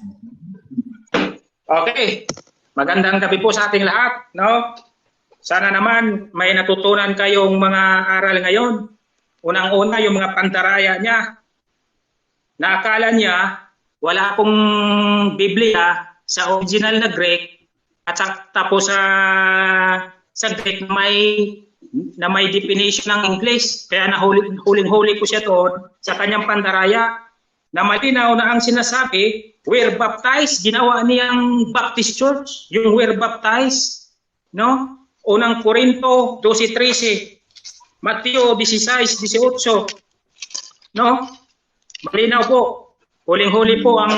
Okay. Magandang gabi po sa ating lahat. No? Sana naman may natutunan kayong mga aral ngayon. Unang-una, yung mga pandaraya niya. Na akala niya, wala pong Biblia sa original na Greek at tapos sa Greek na may definition ng English. Kaya huling-huli ko siya doon sa kanyang pandaraya na malinaw na ang sinasabi, we're baptized, ginawa niyang Baptist Church, yung we're baptized, no? Unang Korinto 12:13, Mateo 16:18, no? Malinaw po. Huling-huli po ang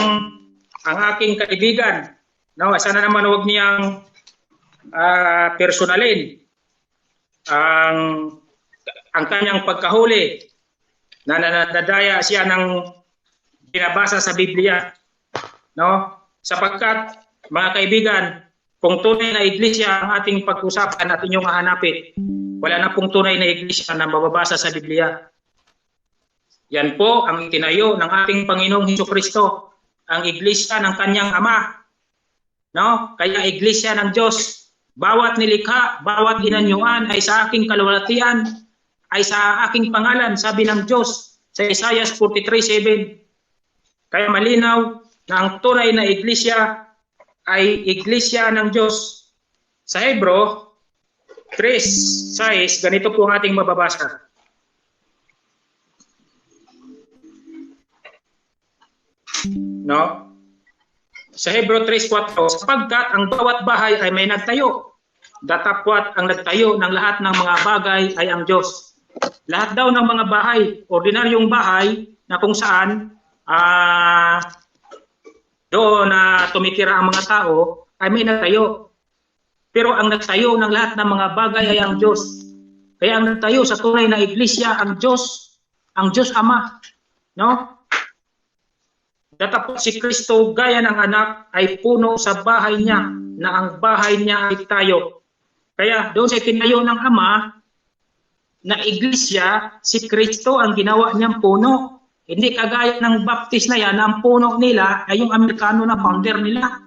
aking kaibigan. No, sana naman huwag niyang personalin ang kanyang pagkahuli na nadadaya siya ng binabasa sa Biblia. No? Sapagkat, mga kaibigan, kung tunay na iglesia ang ating pag-usapan at inyong hahanapin, wala na pong tunay na iglesia na mababasa sa Biblia. Yan po ang itinayo ng ating Panginoong Hesukristo, ang iglesia ng kanyang Ama. No? Kaya iglesia ng Diyos, bawat nilikha, bawat ginanyuan ay sa aking kalwalatian, ay sa aking pangalan, sabi ng Diyos sa Isaiah 43:7. Kaya malinaw na ang tunay na iglesia ay iglesia ng Diyos. Sa Hebro 3:6, ganito po ang ating mababasa. No? Sa Hebro 3:4, sapagkat ang bawat bahay ay may nagtayo, datapwat ang nagtayo ng lahat ng mga bagay ay ang Diyos. Lahat daw ng mga bahay, ordinaryong bahay na kung saan doon na tumitira ang mga tao ay may nagtayo. Pero ang nagtayo ng lahat ng mga bagay ay ang Diyos. Kaya ang nagtayo sa tunay na iglesia ang Diyos Ama. No? Datapot si Kristo gaya ng anak ay puno sa bahay niya na ang bahay niya ay tayo. Kaya doon sa tinayo ng Ama na iglesia, si Kristo ang ginawa niyang puno. Hindi kagaya ng Baptist na yan, na ang puno nila ay yung Amerikano na founder nila.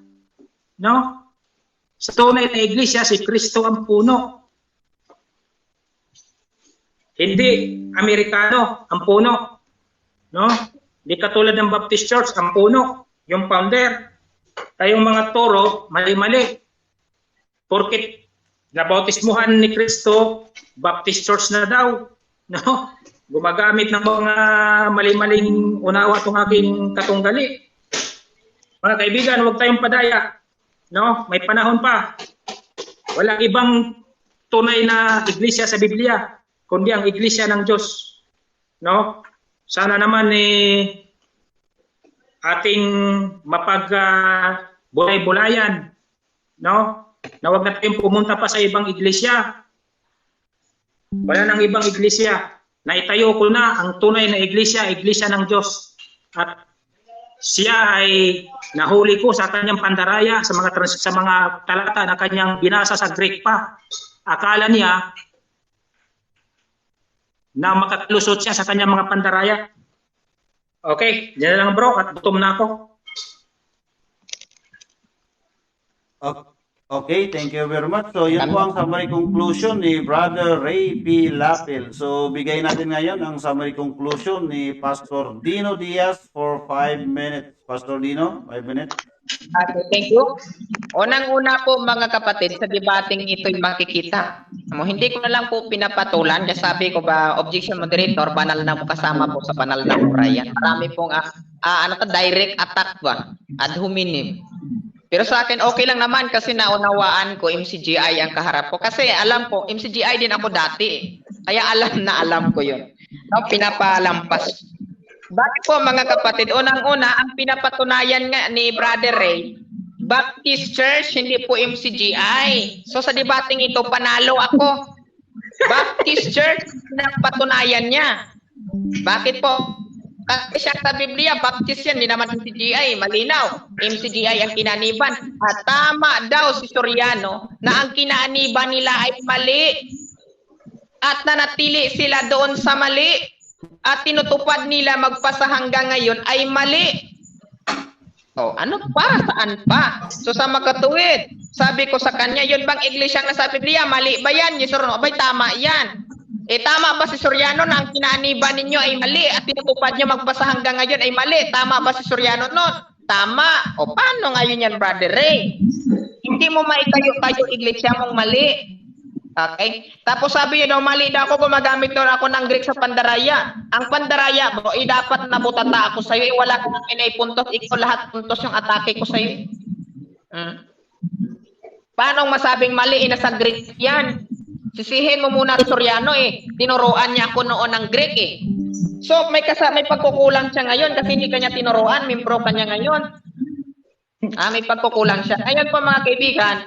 No? Sa tunay na iglesia, si Kristo ang puno. Hindi Amerikano ang puno. No? Di katulad ng Baptist Church, ang puno, yung founder. Kayong mga toro, mali-mali. Porkit nabautismuhan ni Kristo, Baptist Church na daw. No? Gumagamit ng mga mali-maling unawa itong aking katunggali. Mga kaibigan, huwag tayong padaya. No? May panahon pa. Walang ibang tunay na iglesia sa Biblia, kundi ang iglesia ng Diyos. No? Sana naman ating mapag-bulay-bulayan, no? na huwag na tayong pumunta pa sa ibang iglesia. Wala nang ibang iglesia. Naitayo ko na ang tunay na iglesia, iglesia ng Diyos. At siya ay nahuli ko sa kanyang pandaraya, sa mga talata na kanyang binasa sa Greek pa. Akala niya na makatlusot siya sa kanyang mga pandaraya. Okay, yan lang bro, at gutom na ako. Okay, thank you very much. So, yun po ang summary conclusion ni Brother Ray P. Lapil. So, bigay natin ngayon ang summary conclusion ni Pastor Dino Diaz for 5 minutes. Pastor Dino, 5 minutes. Okay, thank you. Unang-una po mga kapatid, sa debating ito'y makikita. Hindi ko na lang po pinapatulan. Kasi sabi ko ba, objection moderator, banal na po kasama po sa banal na urayan. Marami pong direct attack ba? Ad hominem. Pero sa akin, okay lang naman kasi naunawaan ko MCGI ang kaharap ko. Kasi alam ko, MCGI din ako dati. Kaya alam ko yun. No, pinapalampas. Bakit po mga kapatid? Unang-una, ang pinapatunayan nga ni Brother Ray, Baptist Church, hindi po MCGI. So sa debating ito, panalo ako. Baptist Church, pinapatunayan niya. Bakit po? Kasi siya sa Biblia, Baptist yan, hindi naman MCGI, malinaw. MCGI ang kinaniban. At tama daw si Soriano na ang kinaniban nila ay mali. At nanatili sila doon sa mali. At tinutupad nila magpasa hanggang ngayon ay mali. Oh, ano pa? Saan pa? So sa makatuwid, sabi ko sa kanya, yun bang iglesia na sa Biblia? Mali ba yan? Yes or no? Abay, tama yan. Tama ba si Soriano na ang kinaniban ninyo ay mali at tinutupad nyo magbasa hanggang ngayon ay mali? Tama ba si Soriano nun? Tama. O paano ngayon yan, Brother Ray? Hindi mo maitayo-tayo iglesia mong mali. Okay? Tapos sabi niyo daw, mali daw ako, gumagamit daw ako ng Greek sa pandaraya. Ang pandaraya, bro, dapat nabutata ako sa'yo. Wala kang puntos. Ikaw lahat puntos yung atake ko sa'yo. Paano masabing mali? Nasa Greek yan. Sisihin mo muna si Soriano tinuruan niya ako noon ng Greek So may pagkukulang siya ngayon kasi hindi kanya tinuruan, membro kanya ngayon. May pagkukulang siya. Ayun po mga kaibigan,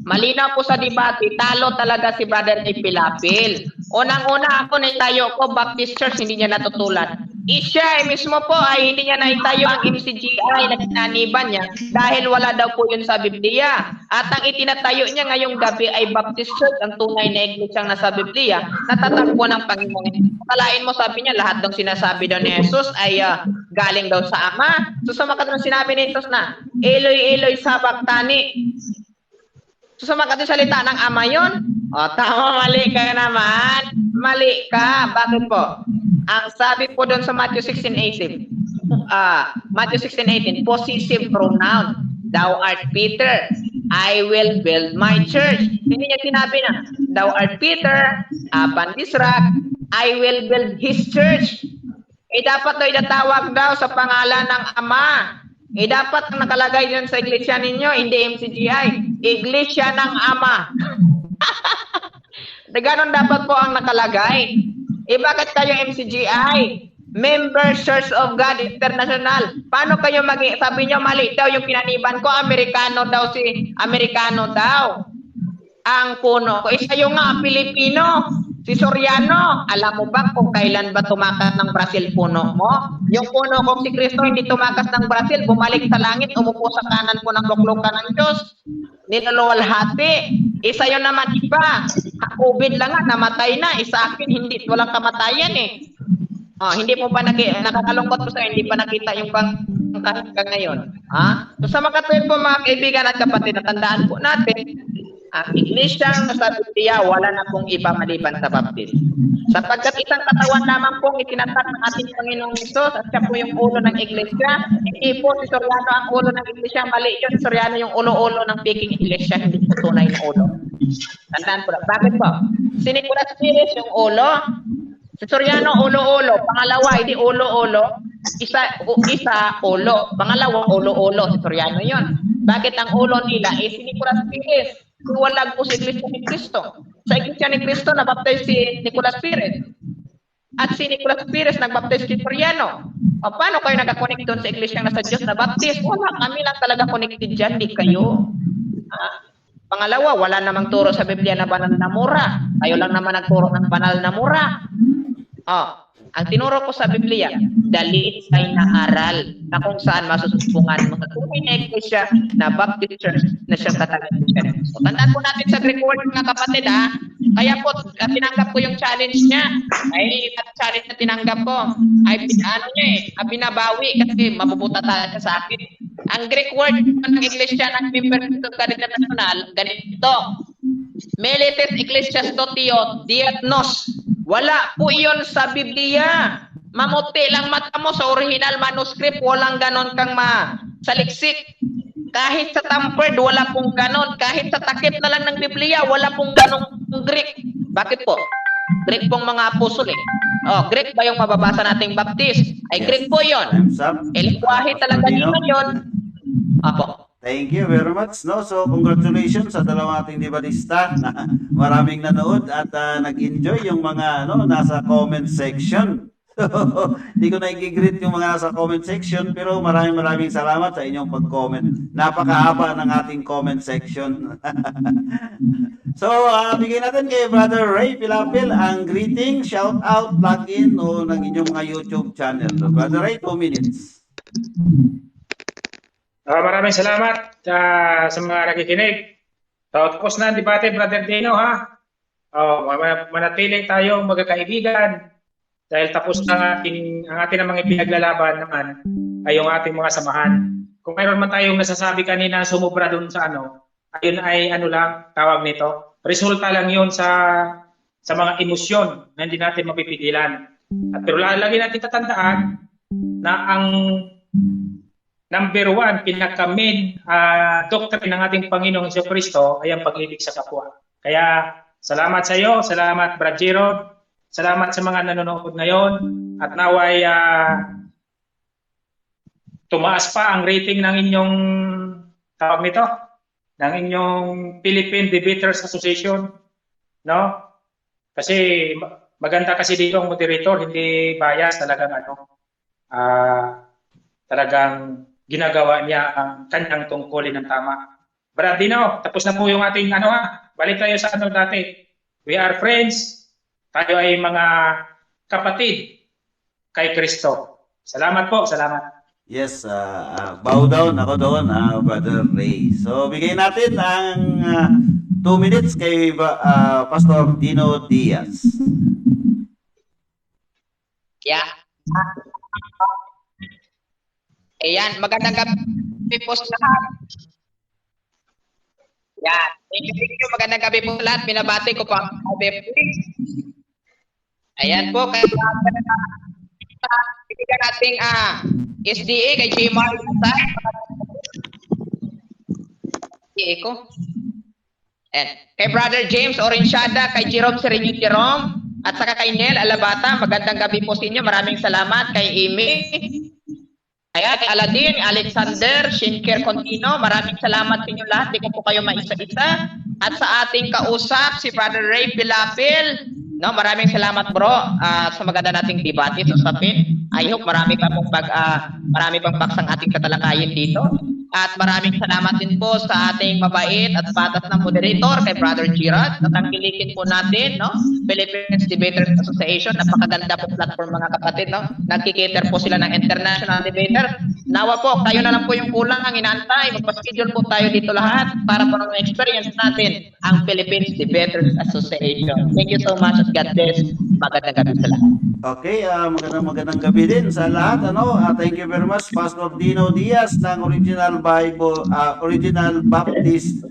malinaw po sa debate, talo talaga si Brother Ray Pilapil. Unang-una ako naitayo ko, Baptist Church, hindi niya natutulan. Siya mismo po ay hindi niya naitayo ang MCGI na kinaniban niya dahil wala daw po yun sa Biblia. At ang itinatayo niya ngayong gabi ay Baptist Church, ang tunay na iglesyang nasa Biblia, natatakbo ng Panginoon. Kalain mo, sabi niya, lahat ng sinasabi daw ni Jesus ay galing daw sa Ama. So sa makatulong sinabi ni Jesus na, Eloi, Eloi, sabachthani. So sa makatulong salita ng Ama yun, tama, mali ka naman. Mali ka. Bakit po? Ang sabi po doon sa Matthew 16:18, Matthew 16:18, possessive pronoun. Thou art Peter, I will build my church. Hindi niya sinabi na, thou art Peter, upon this rock, I will build his church. Dapat daw itatawag daw sa pangalan ng Ama. Dapat ang nakalagay dyan sa iglesia ninyo, hindi MCGI, iglesia ng Ama. Ganon dapat po ang nakalagay. Bakit kayo MCGI? Member Church of God International. Paano kayo sabi nyo mali daw yung pinaniban ko, Amerikano daw. Ang puno ko. Isa yung nga, Pilipino. Si Soriano, alam mo ba kung kailan ba tumakas ng Brazil puno mo? Yung puno ko si Kristo hindi tumakas ng Brazil, bumalik sa langit, umupo sa kanan po ng luklukan ng Diyos. Niluluwalhati. Isa yun naman iba. COVID lang nga, namatay na. Isa akin, hindi, walang kamatayan hindi mo pa nakakalungkot po sa hindi pa nakita yung kahit ngayon. So sa makatuwid po mga kaibigan at kapatid, natandaan po natin, ang iglesyang sa Biblia, wala na pong iba maliban sa Baptist. Sapagkat isang katawan lamang pong itinatak ng ating Panginoong Hesus at siya po yung ulo ng iglesia. Hindi po si Soriano ang ulo ng iglesia, mali yun. Si Soriano yung ulo-ulo ng peking iglesia, hindi po tunay na ulo. Tandaan po. Bakit po? Si Nicolas Pires yung ulo. Si Soriano, ulo-ulo. Pangalawa, hindi ulo-ulo. Isa, ulo. Pangalawa, ulo-ulo. Si Soriano yun. Bakit ang ulo nila si Nicolas Pires? Walang po sa Iglesia ni Cristo. Sa Iglesia ni Cristo, nabaptize si Nicolas Pires. At si Nicolas Pires, nagbaptize si Soriano. Paano kayo nag-connect doon sa Iglesia na sa Diyos na baptist? Wala, kami lang talaga connected dyan, di kayo. Pangalawa, wala namang turo sa Biblia na banal na mura. Tayo lang naman nagturo ng banal na mura. Ang tinuro ko sa Biblia, dalisay na aral na kung saan masusupungan mga tunay na iglesia na Baptist Church na siyang katagalan. So, tandaan po natin sa Greek word mga kapatid ha. Kaya po, tinanggap ko yung challenge niya. Ay, challenge na tinanggap ko. Ay, binabawi kasi mabubuta tayo sa akin. Ang Greek word ng iglesia ng member ng Caridad Nacional, ganito. Melites Ecclesias Totio, Diagnos. Wala po iyon sa Biblia. Mamuti lang mata mo sa original manuscript, walang ganon kang saliksik. Kahit sa tampered, wala pong ganon. Kahit sa takip na lang ng Biblia, wala pong ganong Greek. Bakit po? Greek pong mga apostol eh. Greek ba yung mababasa nating Baptist? Ay, Yes. Greek po yun. Time's up. Lingwahe talaga Dino. yun. Apo. Thank you very much. No? So, congratulations sa dalawang ating debatista na maraming nanood at nag-enjoy yung mga nasa comment section. Hindi ko na-greet yung mga nasa comment section pero maraming salamat sa inyong pag-comment. Napakahaba ng ating comment section. So, bigyan natin kay Brother Ray Pilapil ang greeting, shout out, plug in o ng inyong mga YouTube channel. So, Brother Ray, 2 minutes. Maraming salamat sa mga nakikinig. Tapos na ang debate, Brother Dino, ha? Manatili tayong magkakaibigan dahil tapos na ang ating namang ipinaglalaban naman ay yung ating mga samahan. Kung mayroon man tayong nasasabi kanina sumubra dun sa ayun ay lang, tawag nito. Resulta lang yun sa mga emosyon na hindi natin mapipigilan. Pero lagi natin tatandaan na ang number 1, pinaka-main doctrine ng ating Panginoong Jesucristo ay ang pag-ibig sa kapwa. Kaya salamat sa iyo, salamat Brad Gerald, salamat sa mga nanonood ngayon at naway tumaas pa ang rating ng inyong tawag nito, ng inyong Philippine Debaters Association, no? Kasi maganda kasi dito ang moderator, hindi bias, talagang ginagawa niya ang kanyang tungkulin ng tama. Brad Dino, tapos na po yung ating balik tayo sa dati. We are friends. Tayo ay mga kapatid kay Kristo. Salamat po, salamat. Yes, bow down ako doon, Brother Ray. So, bigay natin ang 2 minutes kay Pastor Dino Diaz. Yeah. Ayan, magandang gabi po sa lahat. Yan, thank you, magandang gabi po sa lahat. Binabati ko po ang gabi po. Ayan po, kaya bigyan nating SDA kay Jmar. SDA ko. And kay Brother James Orensiada, kay Jerome Sereno Jerome, at saka kay Nel Alabata, magandang gabi po sa inyo. Maraming salamat kay Amy. Ayan, Aladin, Alexander, Shinker Contino, maraming salamat sa inyo lahat. Di ko po kayo maisa-isa. At sa ating kausap, si Brother Ray Pilapil. No, maraming salamat bro sa maganda nating debate sa usapin. I hope marami pang baksang ating katalakayin dito. At maraming salamat din po sa ating mabait at patas na moderator kay Brother Gerard. Natangkilikin po natin, no? Philippines Debaters Association. Napakaganda po platform mga kapatid, no? Nagkikater po sila ng international debater. Nawa po, tayo na lang po yung kulang ang inaantay. Magpa-schedule po tayo dito lahat para po nang experience natin ang Philippines Debaters Association. Thank you so much at God bless. Magandang gabi sa lahat. Okay, magandang gabi din sa lahat. Thank you very much, Pastor Dino Diaz ng Original Baptist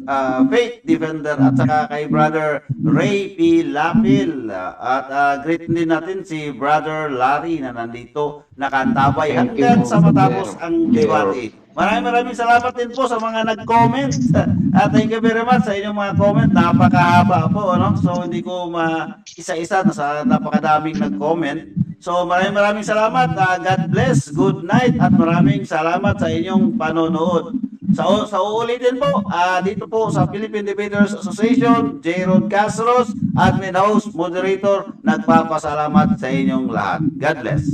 Faith Defender at saka kay Brother Ray P. Lapil. At greet din natin si Brother Larry na nandito nakantabay hanggang sa matapos ang debate. Maraming salamat din po sa mga nag-comment. Thank you very much sa inyong mga comment. Napakahaba po, So hindi ko isa-isa sa napakadaming nag-comment. So maraming salamat. God bless, good night at maraming salamat sa inyong panonood. Sa uulitin po, dito po sa Philippine Debaters Association, J. Rod Castros, Admin House, Moderator, nagpapasalamat sa inyong lahat. God bless.